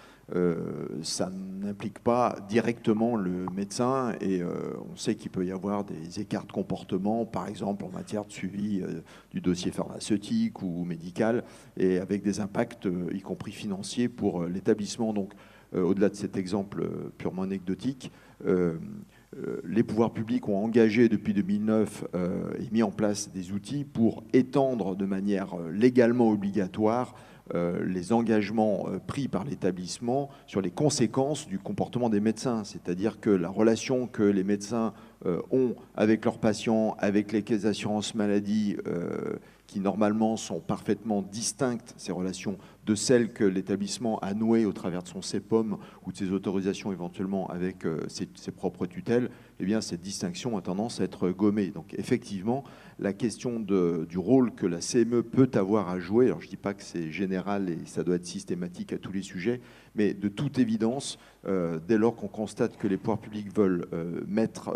ça n'implique pas directement le médecin et on sait qu'il peut y avoir des écarts de comportement, par exemple en matière de suivi du dossier pharmaceutique ou médical, et avec des impacts, y compris financiers, pour l'établissement. Donc, au-delà de cet exemple purement anecdotique, les pouvoirs publics ont engagé depuis 2009 et mis en place des outils pour étendre de manière légalement obligatoire les engagements pris par l'établissement sur les conséquences du comportement des médecins. C'est-à-dire que la relation que les médecins ont avec leurs patients, avec les caisses d'assurance maladie, qui normalement sont parfaitement distinctes, ces relations, de celles que l'établissement a nouées au travers de son CEPOM ou de ses autorisations éventuellement avec ses propres tutelles, eh bien cette distinction a tendance à être gommée. Donc effectivement, la question du rôle que la CME peut avoir à jouer, alors je ne dis pas que c'est général et ça doit être systématique à tous les sujets, mais de toute évidence, dès lors qu'on constate que les pouvoirs publics veulent mettre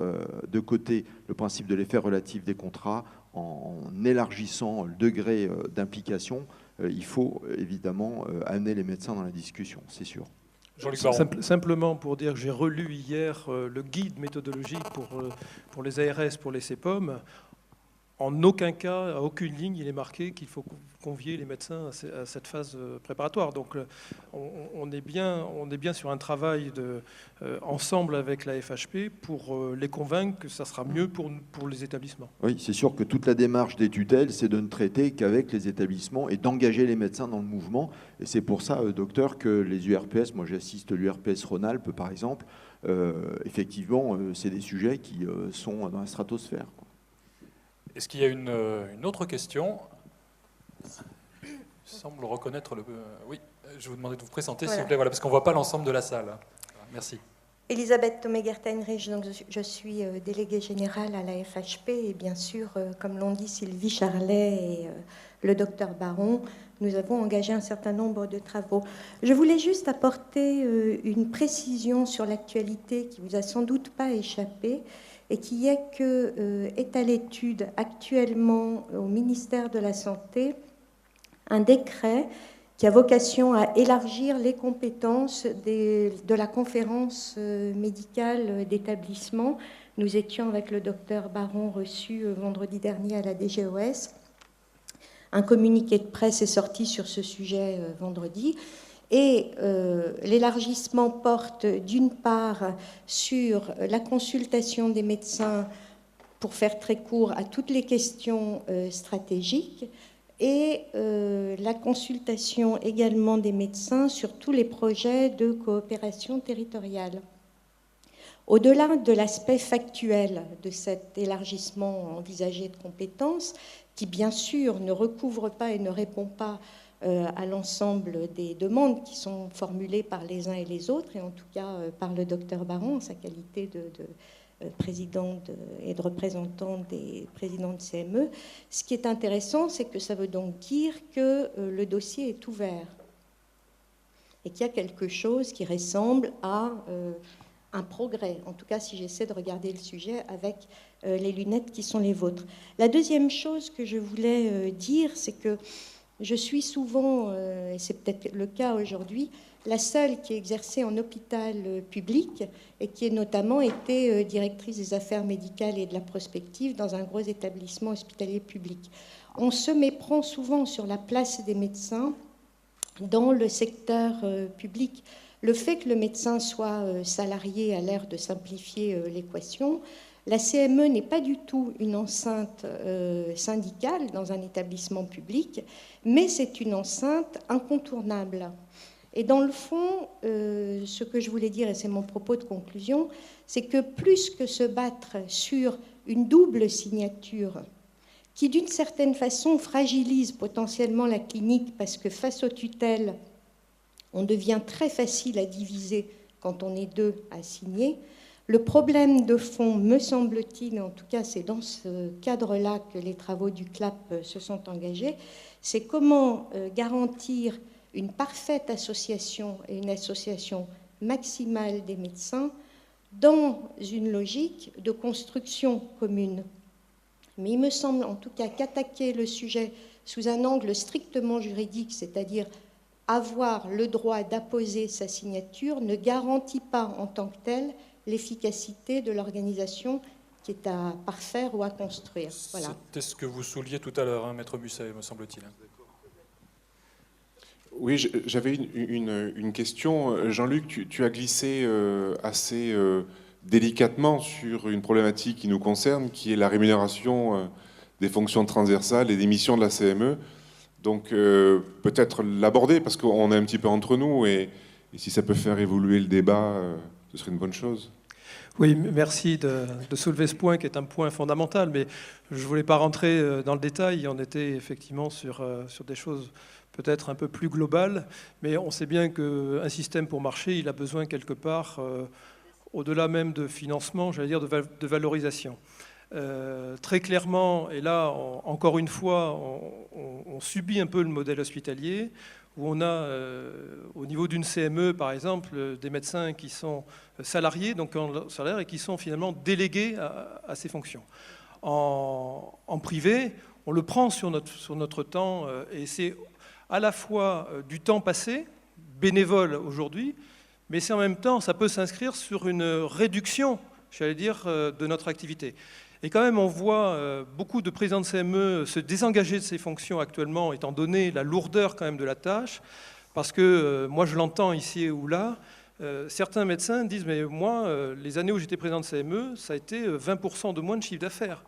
de côté le principe de l'effet relatif des contrats, en élargissant le degré d'implication, il faut évidemment amener les médecins dans la discussion, c'est sûr. Simplement pour dire que j'ai relu hier le guide méthodologique pour les ARS, pour les CEPOM. En aucun cas, à aucune ligne, il est marqué qu'il faut convier les médecins à cette phase préparatoire. Donc on est bien sur un travail ensemble avec la FHP pour les convaincre que ça sera mieux pour les établissements. Oui, c'est sûr que toute la démarche des tutelles, c'est de ne traiter qu'avec les établissements et d'engager les médecins dans le mouvement. Et c'est pour ça, docteur, que les URPS, moi j'assiste l'URPS Rhône-Alpes par exemple, effectivement, c'est des sujets qui sont dans la stratosphère, quoi. Est-ce qu'il y a une autre question? Je semble reconnaître le... Oui, je vais vous demander de vous présenter, s'il vous plaît, voilà, parce qu'on ne voit pas l'ensemble de la salle. Merci. Elisabeth Tomé-Gertenrich, donc je suis déléguée générale à la FHP et bien sûr, comme l'ont dit Sylvie Charlet et le docteur Baron, nous avons engagé un certain nombre de travaux. Je voulais juste apporter une précision sur l'actualité qui vous a sans doute pas échappé et qui est que est à l'étude actuellement au ministère de la Santé un décret qui a vocation à élargir les compétences de la conférence médicale d'établissement. Nous étions avec le docteur Baron reçu vendredi dernier à la DGOS. Un communiqué de presse est sorti sur ce sujet vendredi. Et l'élargissement porte d'une part sur la consultation des médecins, pour faire très court, à toutes les questions stratégiques, et la consultation également des médecins sur tous les projets de coopération territoriale. Au-delà de l'aspect factuel de cet élargissement envisagé de compétences, qui bien sûr ne recouvre pas et ne répond pas à l'ensemble des demandes qui sont formulées par les uns et les autres, et en tout cas par le docteur Baron, en sa qualité de président et de représentant des présidents de CME. Ce qui est intéressant, c'est que ça veut donc dire que le dossier est ouvert et qu'il y a quelque chose qui ressemble à un progrès, en tout cas si j'essaie de regarder le sujet avec les lunettes qui sont les vôtres. La deuxième chose que je voulais dire, c'est que je suis souvent, et c'est peut-être le cas aujourd'hui, la seule qui est exercée en hôpital public et qui a notamment été directrice des affaires médicales et de la prospective dans un gros établissement hospitalier public. On se méprend souvent sur la place des médecins dans le secteur public. Le fait que le médecin soit salarié a l'air de simplifier l'équation. La CME n'est pas du tout une enceinte syndicale dans un établissement public, mais c'est une enceinte incontournable. Et dans le fond, ce que je voulais dire, et c'est mon propos de conclusion, c'est que plus que se battre sur une double signature qui, d'une certaine façon, fragilise potentiellement la clinique parce que face aux tutelles, on devient très facile à diviser quand on est deux à signer. Le problème de fond, me semble-t-il, en tout cas c'est dans ce cadre-là que les travaux du CLAP se sont engagés, c'est comment garantir une parfaite association et une association maximale des médecins dans une logique de construction commune. Mais il me semble en tout cas qu'attaquer le sujet sous un angle strictement juridique, c'est-à-dire avoir le droit d'apposer sa signature, ne garantit pas en tant que tel l'efficacité de l'organisation qui est à parfaire ou à construire. Voilà. C'était ce que vous souliez tout à l'heure, hein, Maître Musset, me semble-t-il. Oui, j'avais une question. Jean-Luc, tu as glissé assez délicatement sur une problématique qui nous concerne, qui est la rémunération des fonctions transversales et des missions de la CME. Donc peut-être l'aborder, parce qu'on est un petit peu entre nous, et si ça peut faire évoluer le débat, ce serait une bonne chose. Oui, merci de soulever ce point qui est un point fondamental, mais je ne voulais pas rentrer dans le détail. On était effectivement sur des choses peut-être un peu plus globales, mais on sait bien qu'un système pour marcher, il a besoin quelque part, au-delà même de financement, j'allais dire de valorisation. Très clairement, et là, encore une fois, on subit un peu le modèle hospitalier, où on a, au niveau d'une CME, par exemple, des médecins qui sont salariés, donc en salaire, et qui sont finalement délégués à ces fonctions. En privé, on le prend sur notre temps, et c'est à la fois du temps passé, bénévole aujourd'hui, mais c'est en même temps, ça peut s'inscrire sur une réduction, j'allais dire, de notre activité. Et quand même, on voit beaucoup de présidents de CME se désengager de ces fonctions actuellement, étant donné la lourdeur quand même de la tâche, parce que moi, je l'entends ici ou là, certains médecins disent, mais moi, les années où j'étais président de CME, ça a été 20% de moins de chiffre d'affaires.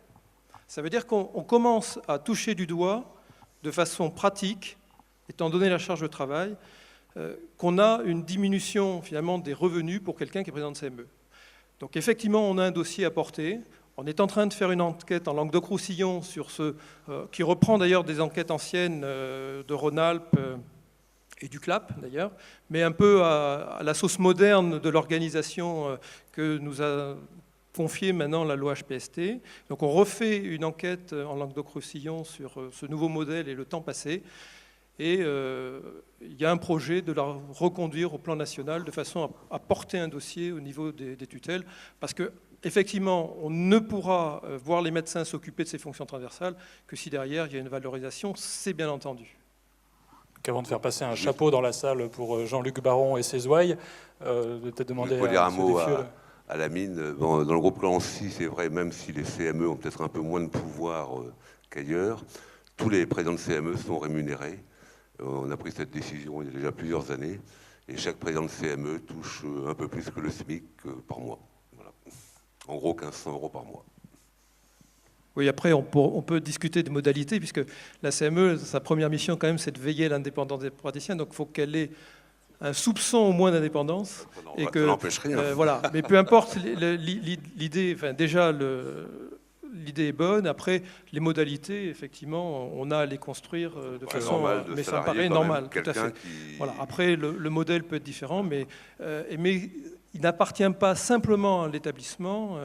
Ça veut dire qu'on commence à toucher du doigt, de façon pratique, étant donné la charge de travail, qu'on a une diminution finalement des revenus pour quelqu'un qui est président de CME. Donc effectivement, on a un dossier à porter. On est en train de faire une enquête en Languedoc-Roussillon sur qui reprend d'ailleurs des enquêtes anciennes de Rhône-Alpes et du CLAP d'ailleurs, mais un peu à la sauce moderne de l'organisation que nous a confié maintenant la loi HPST. Donc on refait une enquête en Languedoc-Roussillon sur ce nouveau modèle et le temps passé. Et il y a un projet de la reconduire au plan national de façon à porter un dossier au niveau des tutelles, parce que effectivement, on ne pourra voir les médecins s'occuper de ces fonctions transversales que si derrière il y a une valorisation, c'est bien entendu. Avant de faire passer un chapeau dans la salle pour Jean-Luc Baron et ses ouailles, peut-être demander à dire un mot Desfieux, à la mine. Bon, dans le groupe Clancy, c'est vrai, même si les CME ont peut-être un peu moins de pouvoir qu'ailleurs, tous les présidents de CME sont rémunérés. On a pris cette décision il y a déjà plusieurs années, et chaque président de CME touche un peu plus que le SMIC par mois. Voilà. En gros, 1 500 € par mois. Oui, après, on peut discuter des modalités, puisque la CME, sa première mission, quand même, c'est de veiller à l'indépendance des praticiens, donc il faut qu'elle ait un soupçon au moins d'indépendance. Ça n'empêche rien. Voilà. Mais peu importe l'idée, enfin, déjà, l'idée est bonne. Après, les modalités, effectivement, on a à les construire de façon... Normal, mais ça me paraît normal, tout à fait. Qui... Voilà. Après, le modèle peut être différent, mais il n'appartient pas simplement à l'établissement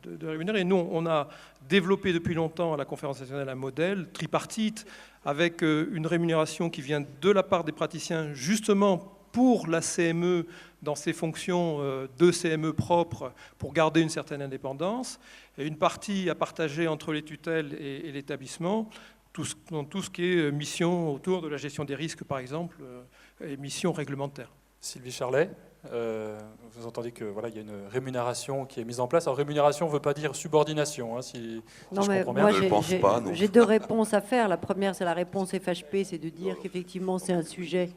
de rémunérer. Nous, on a développé depuis longtemps à la Conférence nationale un modèle tripartite avec une rémunération qui vient de la part des praticiens, justement pour la CME dans ses fonctions de CME propre pour garder une certaine indépendance, et une partie à partager entre les tutelles et l'établissement, dans tout ce qui est mission autour de la gestion des risques, par exemple, et mission réglementaire. Sylvie Charlet, vous entendez que voilà, il y a une rémunération qui est mise en place. Alors rémunération ne veut pas dire subordination, hein, si Non, je mais comprends bien. moi, j'ai deux réponses à faire. La première, c'est la réponse FHP, c'est de dire qu'effectivement, c'est un sujet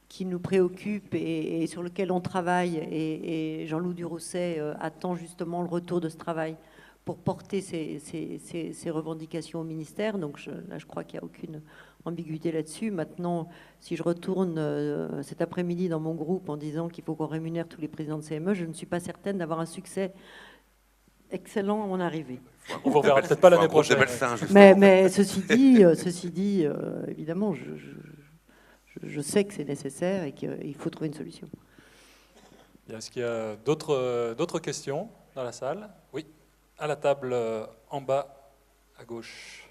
qui nous préoccupe et sur lequel on travaille. Et Jean-Loup Durousset attend justement le retour de ce travail pour porter ces revendications au ministère. Donc là, je crois qu'il n'y a aucune ambiguïté là-dessus. Maintenant, si je retourne cet après-midi dans mon groupe en disant qu'il faut qu'on rémunère tous les présidents de CME, je ne suis pas certaine d'avoir un succès excellent à mon arrivée. On vous reverra peut-être pas l'année prochaine. Mais ceci dit, évidemment, je sais que c'est nécessaire et qu'il faut trouver une solution. Est-ce qu'il y a d'autres questions dans la salle? Oui, à la table en bas à gauche.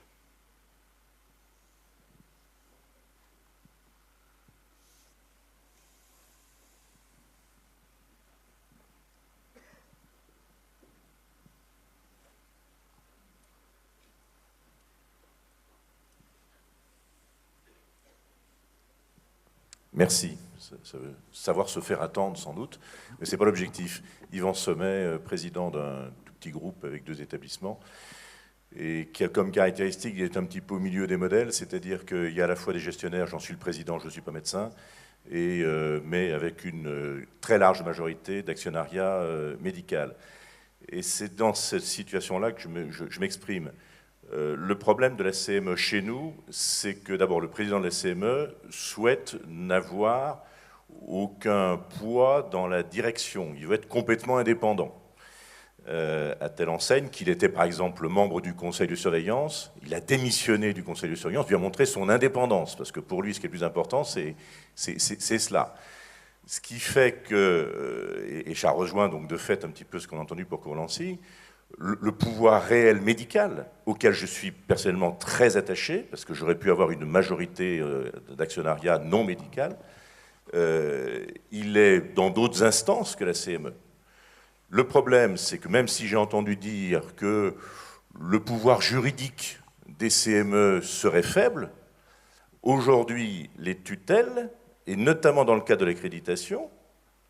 Merci. Ça veut savoir se faire attendre, sans doute, mais ce n'est pas l'objectif. Yvan Sommet, président d'un tout petit groupe avec 2 établissements, et qui a comme caractéristique d'être un petit peu au milieu des modèles, c'est-à-dire qu'il y a à la fois des gestionnaires, j'en suis le président, je ne suis pas médecin, mais avec une très large majorité d'actionnariat médical. Et c'est dans cette situation-là que je m'exprime. Le problème de la CME chez nous, c'est que d'abord le président de la CME souhaite n'avoir aucun poids dans la direction. Il veut être complètement indépendant. À telle enseigne qu'il était par exemple membre du conseil de surveillance, il a démissionné du conseil de surveillance, lui a montré son indépendance, parce que pour lui ce qui est le plus important c'est cela. Ce qui fait que, et ça rejoint donc de fait un petit peu ce qu'on a entendu pour Courlancy, le pouvoir réel médical, auquel je suis personnellement très attaché, parce que j'aurais pu avoir une majorité d'actionnariat non médical, il est dans d'autres instances que la CME. Le problème, c'est que même si j'ai entendu dire que le pouvoir juridique des CME serait faible, aujourd'hui, les tutelles, et notamment dans le cas de l'accréditation,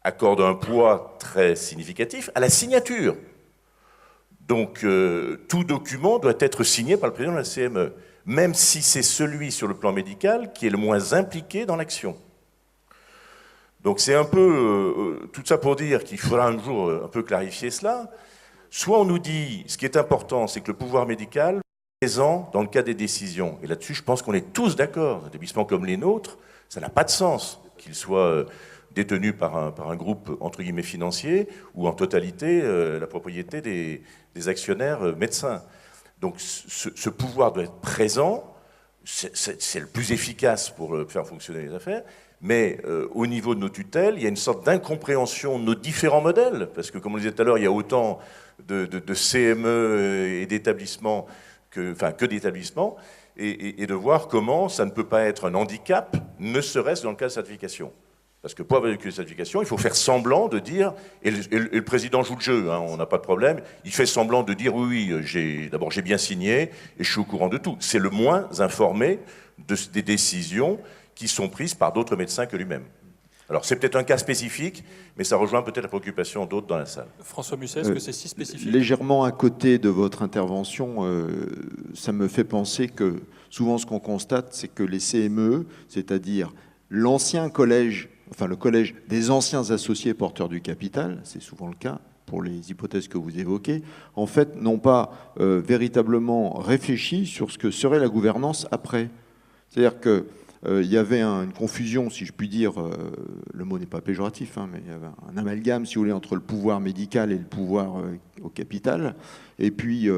accordent un poids très significatif à la signature. Donc, tout document doit être signé par le président de la CME, même si c'est celui sur le plan médical qui est le moins impliqué dans l'action. Donc, c'est un peu tout ça pour dire qu'il faudra un jour un peu clarifier cela. Soit on nous dit, ce qui est important, c'est que le pouvoir médical est présent dans le cas des décisions. Et là-dessus, je pense qu'on est tous d'accord. Un établissement comme les nôtres, ça n'a pas de sens qu'il soit détenu par un groupe, entre guillemets, financier, ou en totalité la propriété des actionnaires médecins. Donc ce pouvoir doit être présent, c'est le plus efficace pour faire fonctionner les affaires, mais au niveau de nos tutelles, il y a une sorte d'incompréhension de nos différents modèles, parce que, comme on le disait tout à l'heure, il y a autant de CME et d'établissements que d'établissements, et de voir comment ça ne peut pas être un handicap, ne serait-ce dans le cas de certification. Parce que pour avoir une certification, il faut faire semblant de dire, et le président joue le jeu, hein, on n'a pas de problème, il fait semblant de dire oui, d'abord j'ai bien signé et je suis au courant de tout. C'est le moins informé des décisions qui sont prises par d'autres médecins que lui-même. Alors c'est peut-être un cas spécifique, mais ça rejoint peut-être la préoccupation d'autres dans la salle. François Musset, est-ce que c'est si spécifique? Légèrement à côté de votre intervention, ça me fait penser que souvent ce qu'on constate, c'est que les CME, c'est-à-dire l'ancien collège, enfin le collège des anciens associés porteurs du capital, c'est souvent le cas pour les hypothèses que vous évoquez, en fait n'ont pas véritablement réfléchi sur ce que serait la gouvernance après. C'est-à-dire que il y avait une confusion, si je puis dire, le mot n'est pas péjoratif, hein, mais il y avait un amalgame, si vous voulez, entre le pouvoir médical et le pouvoir au capital. Et puis,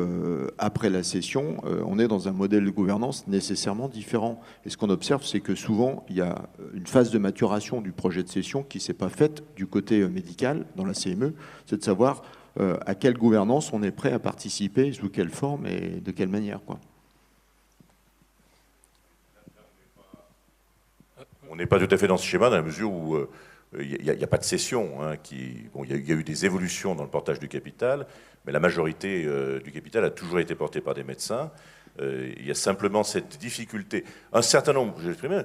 après la cession, on est dans un modèle de gouvernance nécessairement différent. Et ce qu'on observe, c'est que souvent, il y a une phase de maturation du projet de cession qui ne s'est pas faite du côté médical, dans la CME, c'est de savoir à quelle gouvernance on est prêt à participer, sous quelle forme et de quelle manière, quoi. On n'est pas tout à fait dans ce schéma, dans la mesure où il n'y a pas de cession. Hein, il y a eu des évolutions dans le portage du capital, mais la majorité du capital a toujours été portée par des médecins. Il y a simplement cette difficulté. Un certain nombre, je vais l'exprimer,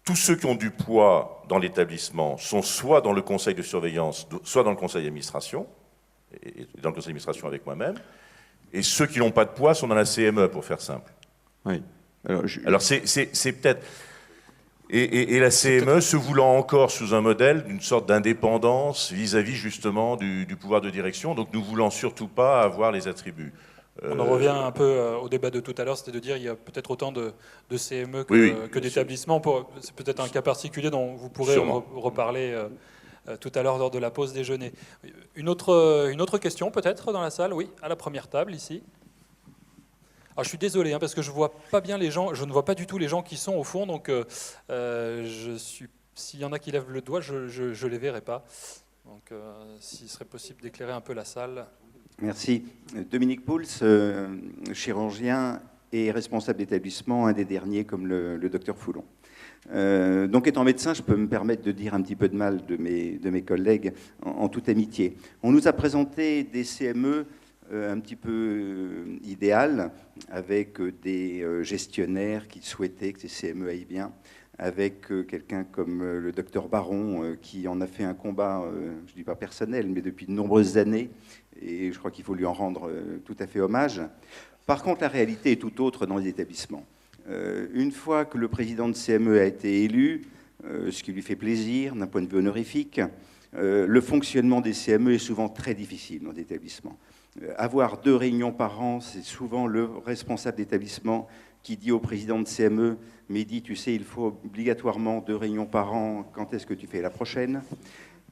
tous ceux qui ont du poids dans l'établissement sont soit dans le conseil de surveillance, soit dans le conseil d'administration, et dans le conseil d'administration avec moi-même, et ceux qui n'ont pas de poids sont dans la CME, pour faire simple. Oui. Alors c'est peut-être... Et la CME se voulant encore sous un modèle d'une sorte d'indépendance vis-à-vis justement du pouvoir de direction, donc nous voulant surtout pas avoir les attributs. On en revient un peu au débat de tout à l'heure, c'était de dire qu'il y a peut-être autant de CME que d'établissements. C'est peut-être un cas particulier dont vous pourrez reparler tout à l'heure lors de la pause déjeuner. Une autre question peut-être dans la salle? Oui, à la première table ici. Alors, je suis désolé parce que je vois pas bien les gens, je ne vois pas du tout les gens qui sont au fond, donc s'il y en a qui lèvent le doigt, je les verrai pas. Donc s'il serait possible d'éclairer un peu la salle. Merci. Dominique Pouls, chirurgien et responsable d'établissement, un des derniers comme le docteur Foulon. Donc étant médecin, je peux me permettre de dire un petit peu de mal de mes collègues en toute amitié. On nous a présenté des CME un petit peu idéal, avec des gestionnaires qui souhaitaient que ces CME aillent bien, avec quelqu'un comme le docteur Baron, qui en a fait un combat, je ne dis pas personnel, mais depuis de nombreuses années, et je crois qu'il faut lui en rendre tout à fait hommage. Par contre, la réalité est tout autre dans les établissements. Une fois que le président de CME a été élu, ce qui lui fait plaisir d'un point de vue honorifique, le fonctionnement des CME est souvent très difficile dans les établissements. Avoir 2 réunions par an, c'est souvent le responsable d'établissement qui dit au président de CME, mais dit, tu sais, il faut obligatoirement 2 réunions par an, quand est-ce que tu fais la prochaine?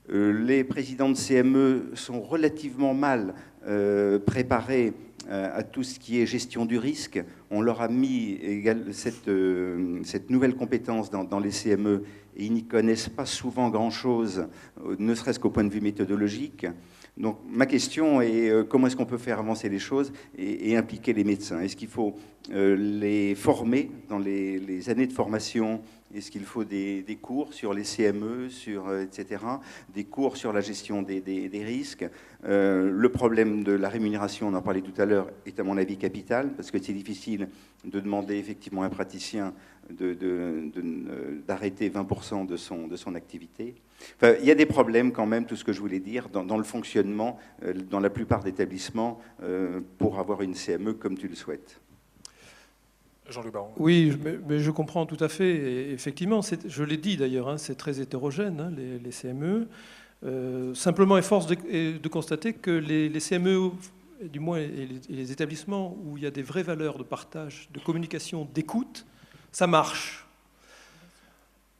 Les présidents de CME sont relativement mal préparés à tout ce qui est gestion du risque. On leur a mis cette nouvelle compétence dans les CME et ils n'y connaissent pas souvent grand-chose, ne serait-ce qu'au point de vue méthodologique. Donc ma question est comment est-ce qu'on peut faire avancer les choses et impliquer les médecins? Est-ce qu'il faut les former dans les années de formation? Est-ce qu'il faut des cours sur les CME, etc., des cours sur la gestion des risques? Le problème de la rémunération, on en parlait tout à l'heure, est à mon avis capital, parce que c'est difficile de demander effectivement à un praticien d'arrêter 20% de son activité. Enfin, il y a des problèmes quand même, tout ce que je voulais dire, dans le fonctionnement, dans la plupart d'établissements, pour avoir une CME comme tu le souhaites. Jean-Luc Baron. Oui, mais je comprends tout à fait. Et effectivement, je l'ai dit d'ailleurs, c'est très hétérogène, les CME. Simplement, force de constater que les CME, du moins et les établissements où il y a des vraies valeurs de partage, de communication, d'écoute, ça marche.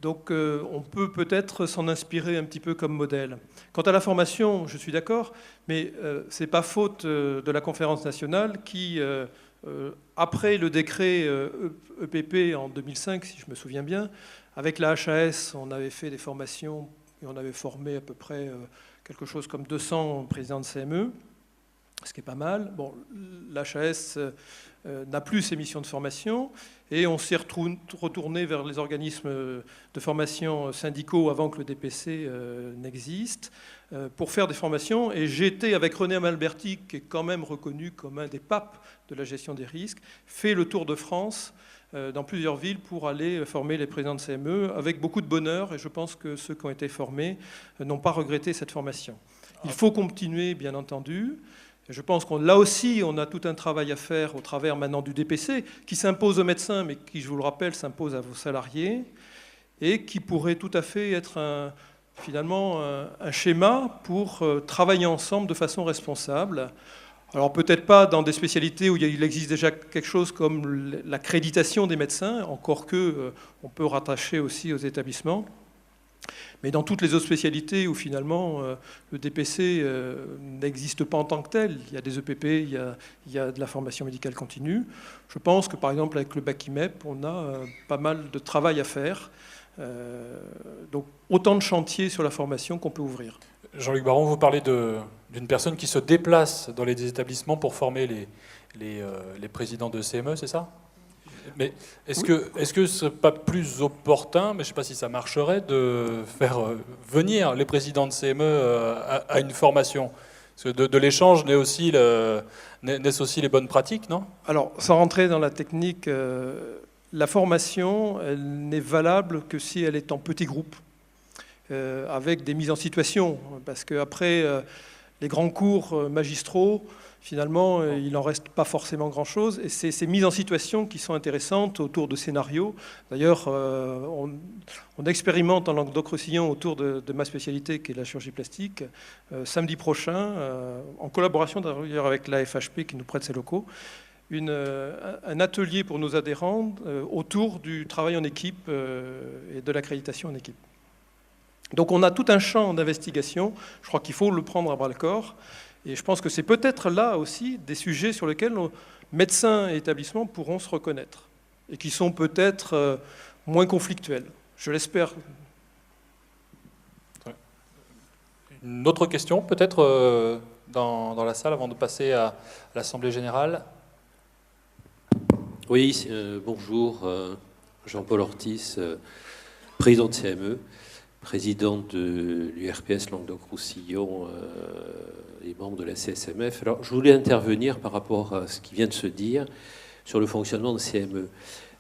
Donc on peut peut-être s'en inspirer un petit peu comme modèle. Quant à la formation, je suis d'accord, mais ce n'est pas faute de la conférence nationale qui, après le décret EPP en 2005, si je me souviens bien, avec la HAS, on avait fait des formations et on avait formé à peu près quelque chose comme 200 présidents de CME, ce qui est pas mal. Bon, l'HAS n'a plus ses missions de formation et on s'est retourné vers les organismes de formation syndicaux avant que le DPC n'existe pour faire des formations. Et j'ai été avec René Amalberti, qui est quand même reconnu comme un des papes de la gestion des risques, fait le tour de France dans plusieurs villes pour aller former les présidents de CME avec beaucoup de bonheur. Et je pense que ceux qui ont été formés n'ont pas regretté cette formation. Il faut continuer, bien entendu. Je pense qu'on là aussi, on a tout un travail à faire au travers maintenant du DPC, qui s'impose aux médecins, mais qui, je vous le rappelle, s'impose à vos salariés, et qui pourrait tout à fait être finalement un schéma pour travailler ensemble de façon responsable. Alors peut-être pas dans des spécialités où il existe déjà quelque chose comme l'accréditation des médecins, encore que on peut rattacher aussi aux établissements. Mais dans toutes les autres spécialités où finalement le DPC n'existe pas en tant que tel, il y a des EPP, il y a de la formation médicale continue. Je pense que par exemple avec le BAC-IMEP, on a pas mal de travail à faire. Donc autant de chantiers sur la formation qu'on peut ouvrir. Jean-Luc Baron, vous parlez d'une personne qui se déplace dans les établissements pour former les présidents de CME, c'est ça ? Mais est-ce que ce ne serait pas plus opportun, mais je ne sais pas si ça marcherait, de faire venir les présidents de CME à une formation? Parce que de l'échange naissent aussi les bonnes pratiques, non? Alors, sans rentrer dans la technique, la formation, elle n'est valable que si elle est en petits groupes, avec des mises en situation. Parce qu'après, les grands cours magistraux, finalement, il n'en reste pas forcément grand-chose. Et c'est ces mises en situation qui sont intéressantes autour de scénarios. D'ailleurs, on expérimente en Languedoc-Roussillon autour de ma spécialité, qui est la chirurgie plastique, samedi prochain, en collaboration d'ailleurs avec la FHP qui nous prête ses locaux, un atelier pour nos adhérents autour du travail en équipe et de l'accréditation en équipe. Donc on a tout un champ d'investigation. Je crois qu'il faut le prendre à bras-le-corps. Et je pense que c'est peut-être là aussi des sujets sur lesquels médecins et établissements pourront se reconnaître et qui sont peut-être moins conflictuels. Je l'espère. Une autre question, peut-être dans la salle, avant de passer à l'Assemblée générale. Oui, bonjour, Jean-Paul Ortiz, président de CME, président de l'URPS Languedoc-Roussillon et membre de la CSMF. Alors, je voulais intervenir par rapport à ce qui vient de se dire sur le fonctionnement de CME.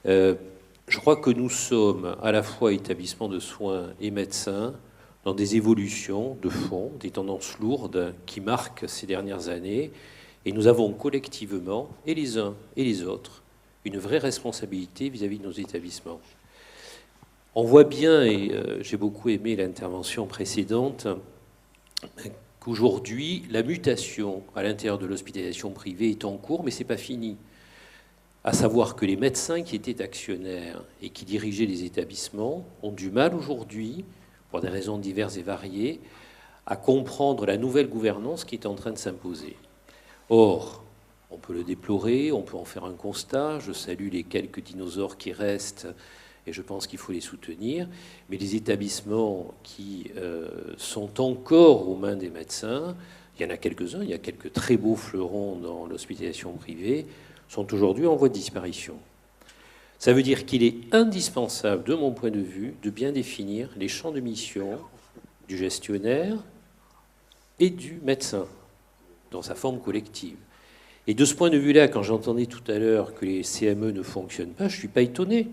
Je crois que nous sommes à la fois établissement de soins et médecins dans des évolutions de fond, des tendances lourdes qui marquent ces dernières années, et nous avons collectivement, et les uns et les autres, une vraie responsabilité vis-à-vis de nos établissements. On voit bien, et j'ai beaucoup aimé l'intervention précédente, qu'aujourd'hui, la mutation à l'intérieur de l'hospitalisation privée est en cours, mais ce n'est pas fini. À savoir que les médecins qui étaient actionnaires et qui dirigeaient les établissements ont du mal aujourd'hui, pour des raisons diverses et variées, à comprendre la nouvelle gouvernance qui est en train de s'imposer. Or, on peut le déplorer, on peut en faire un constat. Je salue les quelques dinosaures qui restent et je pense qu'il faut les soutenir. Mais les établissements qui sont encore aux mains des médecins, il y en a quelques-uns, il y a quelques très beaux fleurons dans l'hospitalisation privée, sont aujourd'hui en voie de disparition. Ça veut dire qu'il est indispensable, de mon point de vue, de bien définir les champs de mission du gestionnaire et du médecin dans sa forme collective. Et de ce point de vue-là, quand j'entendais tout à l'heure que les CME ne fonctionnent pas, je ne suis pas étonné.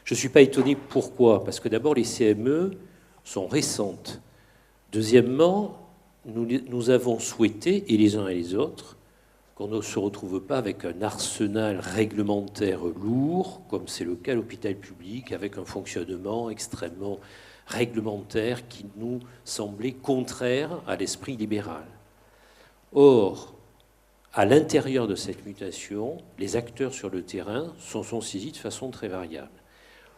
Je ne suis pas étonné pourquoi? Parce que d'abord, les CME sont récentes. Deuxièmement, nous avons souhaité, et les uns et les autres, qu'on ne se retrouve pas avec un arsenal réglementaire lourd, comme c'est le cas à l'hôpital public, avec un fonctionnement extrêmement réglementaire qui nous semblait contraire à l'esprit libéral. Or, à l'intérieur de cette mutation, les acteurs sur le terrain sont saisis de façon très variable.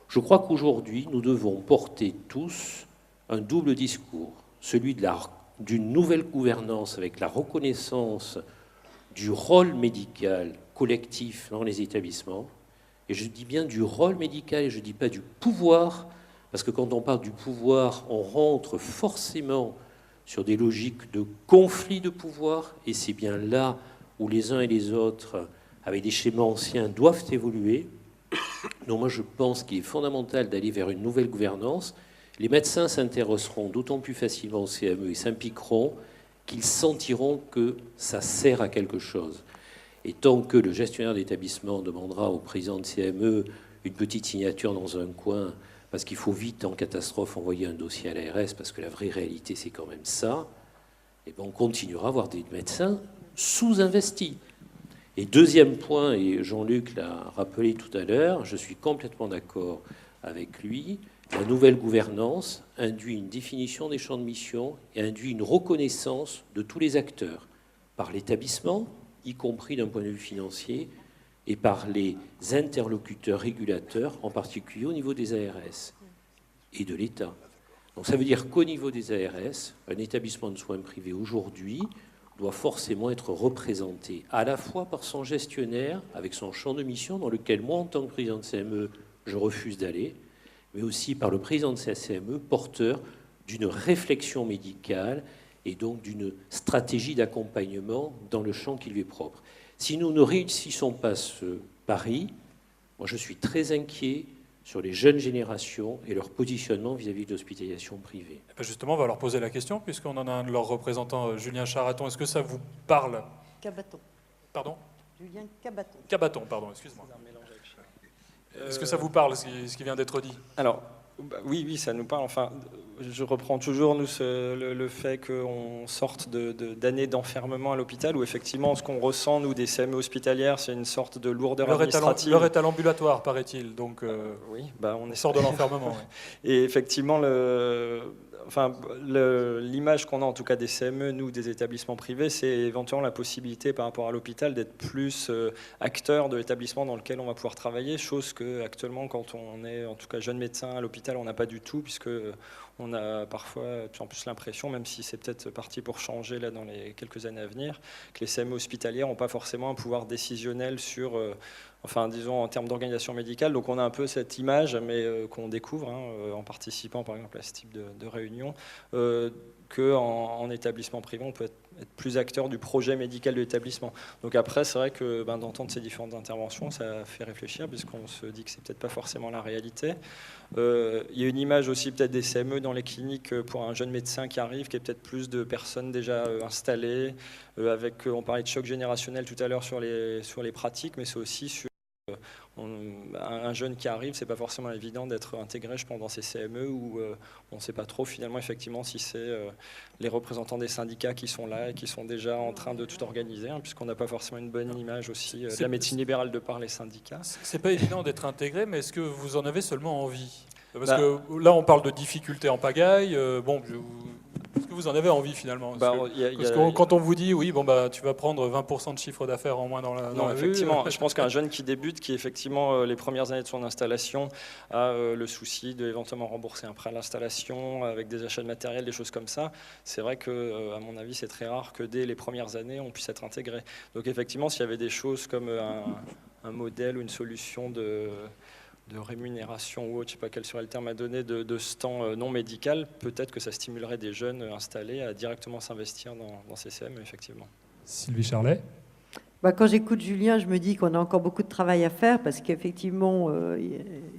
Je crois qu'aujourd'hui, nous devons porter tous un double discours, celui d'une nouvelle gouvernance avec la reconnaissance du rôle médical collectif dans les établissements. Et je dis bien du rôle médical et je ne dis pas du pouvoir, parce que quand on parle du pouvoir, on rentre forcément sur des logiques de conflit de pouvoir, et c'est bien là où les uns et les autres, avec des schémas anciens, doivent évoluer. Donc moi, je pense qu'il est fondamental d'aller vers une nouvelle gouvernance. Les médecins s'intéresseront d'autant plus facilement au CME et s'impliqueront qu'ils sentiront que ça sert à quelque chose. Et tant que le gestionnaire d'établissement demandera au président de CME une petite signature dans un coin, parce qu'il faut vite, en catastrophe, envoyer un dossier à l'ARS, parce que la vraie réalité, c'est quand même ça, et bien on continuera à avoir des médecins sous-investis. Et deuxième point, et Jean-Luc l'a rappelé tout à l'heure, je suis complètement d'accord avec lui, la nouvelle gouvernance induit une définition des champs de mission et induit une reconnaissance de tous les acteurs, par l'établissement, y compris d'un point de vue financier, et par les interlocuteurs régulateurs, en particulier au niveau des ARS et de l'État. Donc ça veut dire qu'au niveau des ARS, un établissement de soins privés aujourd'hui doit forcément être représenté à la fois par son gestionnaire, avec son champ de mission, dans lequel moi, en tant que président de CME, je refuse d'aller, mais aussi par le président de CME, porteur d'une réflexion médicale et donc d'une stratégie d'accompagnement dans le champ qui lui est propre. Si nous ne réussissons pas ce pari, Moi, je suis très inquiet sur les jeunes générations et leur positionnement vis-à-vis de l'hospitalisation privée. Et bien justement, on va leur poser la question, puisqu'on en a un de leurs représentants, Julien Charaton. Est-ce que ça vous parle? Cabaton. Pardon? Julien Cabaton. Cabaton, pardon, excuse-moi. Est-ce que ça vous parle, ce qui vient d'être dit? Alors, oui, ça nous parle. Enfin, je reprends toujours le fait qu'on sorte d'années d'enfermement à l'hôpital, où effectivement, ce qu'on ressent, nous, des CME hospitalières, c'est une sorte de lourdeur administrative. L'heure est à l'ambulatoire, paraît-il. Donc, oui, on sort de l'enfermement. Ouais. Et effectivement, l'image qu'on a en tout cas des CME, nous, des établissements privés, c'est éventuellement la possibilité par rapport à l'hôpital d'être plus acteur de l'établissement dans lequel on va pouvoir travailler, chose que actuellement, quand on est en tout cas jeune médecin à l'hôpital, on n'a pas du tout, puisque on a parfois en plus l'impression, même si c'est peut-être parti pour changer là dans les quelques années à venir, que les CME hospitalières n'ont pas forcément un pouvoir décisionnel sur, disons en termes d'organisation médicale. Donc on a un peu cette image, mais qu'on découvre en participant par exemple à ce type de réunion, qu'en établissement privé, on peut être plus acteur du projet médical de l'établissement. Donc après, c'est vrai que d'entendre ces différentes interventions, ça fait réfléchir, puisqu'on se dit que c'est peut-être pas forcément la réalité. Il y a une image aussi peut-être des CME dans les cliniques pour un jeune médecin qui arrive, qui est peut-être plus de personnes déjà installées, on parlait de choc générationnel tout à l'heure sur les pratiques, mais c'est aussi sur un jeune qui arrive, c'est pas forcément évident d'être intégré, je pense, dans ces CME où on ne sait pas trop finalement effectivement si c'est les représentants des syndicats qui sont là et qui sont déjà en train de tout organiser, puisqu'on n'a pas forcément une bonne image aussi de la médecine libérale de par les syndicats. C'est pas évident d'être intégré, mais est-ce que vous en avez seulement envie? Parce que là, on parle de difficultés en pagaille. Est-ce que vous en avez envie finalement? Quand on vous dit, oui, tu vas prendre 20% de chiffre d'affaires en moins dans la Non, effectivement, je pense qu'un jeune qui débute, qui effectivement, les premières années de son installation, a le souci de éventuellement rembourser un prêt à l'installation, avec des achats de matériel, des choses comme ça. C'est vrai que, à mon avis, c'est très rare que dès les premières années, on puisse être intégré. Donc effectivement, s'il y avait des choses comme un modèle ou une solution de rémunération ou autre, je ne sais pas quel serait le terme à donner, de ce temps non médical, peut-être que ça stimulerait des jeunes installés à directement s'investir dans ces CME, effectivement. Sylvie Charlet. Quand j'écoute Julien, je me dis qu'on a encore beaucoup de travail à faire, parce qu'effectivement,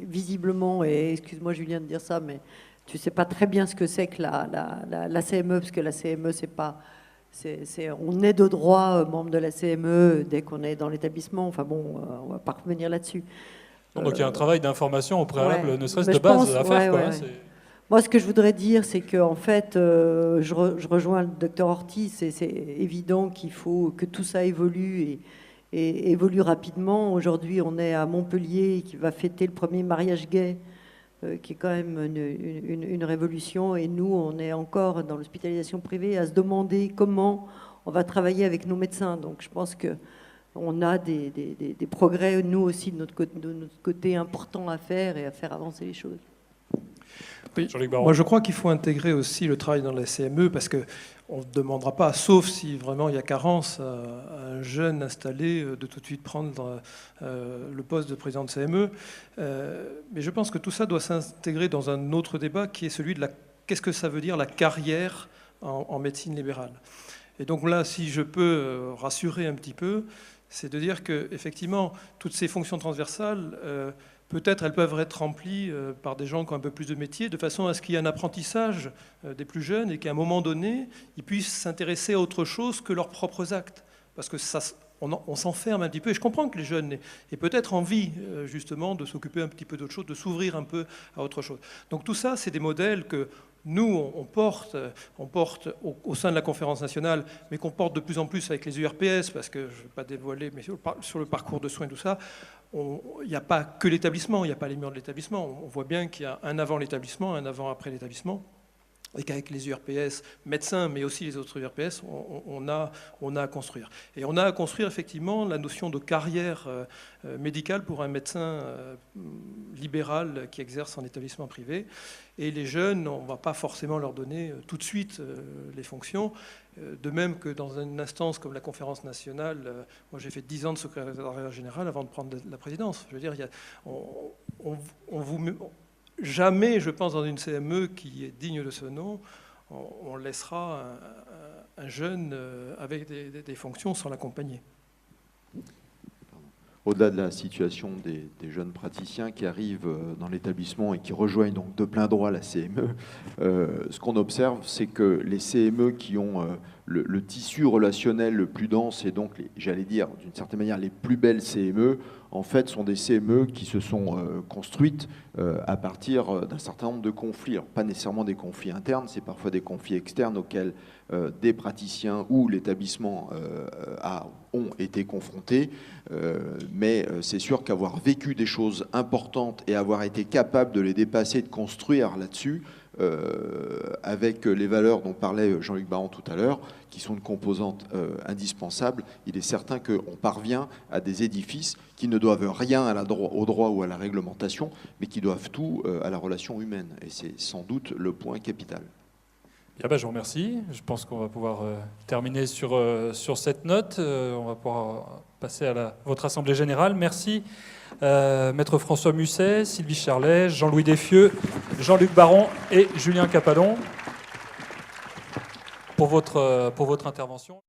visiblement, et excuse-moi Julien de dire ça, mais tu ne sais pas très bien ce que c'est que la CME, parce que la CME, c'est pas... on est de droit membre de la CME dès qu'on est dans l'établissement. Enfin bon, on ne va pas revenir là-dessus. Donc il y a un travail d'information au préalable, ne serait-ce de base à faire. Moi, ce que je voudrais dire, c'est qu'en fait, je rejoins le docteur Ortiz, c'est évident qu'il faut que tout ça évolue et évolue rapidement. Aujourd'hui, on est à Montpellier qui va fêter le premier mariage gay, qui est quand même une révolution. Et nous, on est encore dans l'hospitalisation privée à se demander comment on va travailler avec nos médecins. Donc je pense que on a des progrès, nous aussi, de notre côté important à faire et à faire avancer les choses. Oui. Moi, je crois qu'il faut intégrer aussi le travail dans la CME, parce qu'on ne demandera pas, sauf si vraiment il y a carence, à un jeune installé de tout de suite prendre le poste de président de CME. Mais je pense que tout ça doit s'intégrer dans un autre débat qui est celui de qu'est-ce que ça veut dire la carrière en médecine libérale. Et donc là, si je peux rassurer un petit peu, c'est de dire qu'effectivement, toutes ces fonctions transversales, peut-être elles peuvent être remplies par des gens qui ont un peu plus de métier, de façon à ce qu'il y ait un apprentissage des plus jeunes et qu'à un moment donné, ils puissent s'intéresser à autre chose que leurs propres actes. Parce que on s'enferme un petit peu, et je comprends que les jeunes aient peut-être envie justement de s'occuper un petit peu d'autre chose, de s'ouvrir un peu à autre chose. Donc tout ça, c'est des modèles que nous, on porte au sein de la conférence nationale, mais qu'on porte de plus en plus avec les URPS, parce que je ne vais pas dévoiler, mais sur le parcours de soins et tout ça, il n'y a pas que l'établissement, il n'y a pas les murs de l'établissement. On voit bien qu'il y a un avant l'établissement, un avant après l'établissement, et qu'avec les URPS médecins, mais aussi les autres URPS, on a à construire. Et on a à construire effectivement la notion de carrière médicale pour un médecin libéral qui exerce en établissement privé. Et les jeunes, on ne va pas forcément leur donner tout de suite les fonctions. De même que dans une instance comme la conférence nationale, moi j'ai fait 10 ans de secrétariat général avant de prendre la présidence. Je veux dire, jamais, je pense, dans une CME qui est digne de ce nom, on laissera un jeune avec des fonctions sans l'accompagner. au-delà de la situation des jeunes praticiens qui arrivent dans l'établissement et qui rejoignent donc de plein droit la CME, ce qu'on observe, c'est que les CME qui ont le tissu relationnel le plus dense et donc, j'allais dire, d'une certaine manière, les plus belles CME, en fait, sont des CME qui se sont construites à partir d'un certain nombre de conflits. Alors, pas nécessairement des conflits internes, c'est parfois des conflits externes auxquels des praticiens ou l'établissement ont été confrontés. Mais c'est sûr qu'avoir vécu des choses importantes et avoir été capable de les dépasser, de construire là-dessus, avec les valeurs dont parlait Jean-Luc Baron tout à l'heure, qui sont une composante indispensable, il est certain qu'on parvient à des édifices qui ne doivent rien au droit ou à la réglementation, mais qui doivent tout à la relation humaine. Et c'est sans doute le point capital. Bien, je vous remercie. Je pense qu'on va pouvoir terminer sur cette note. On va pouvoir passer à votre Assemblée Générale. Merci, Maître François Musset, Sylvie Charlet, Jean-Louis Desfieux, Jean-Luc Baron et Julien Capallon pour votre intervention.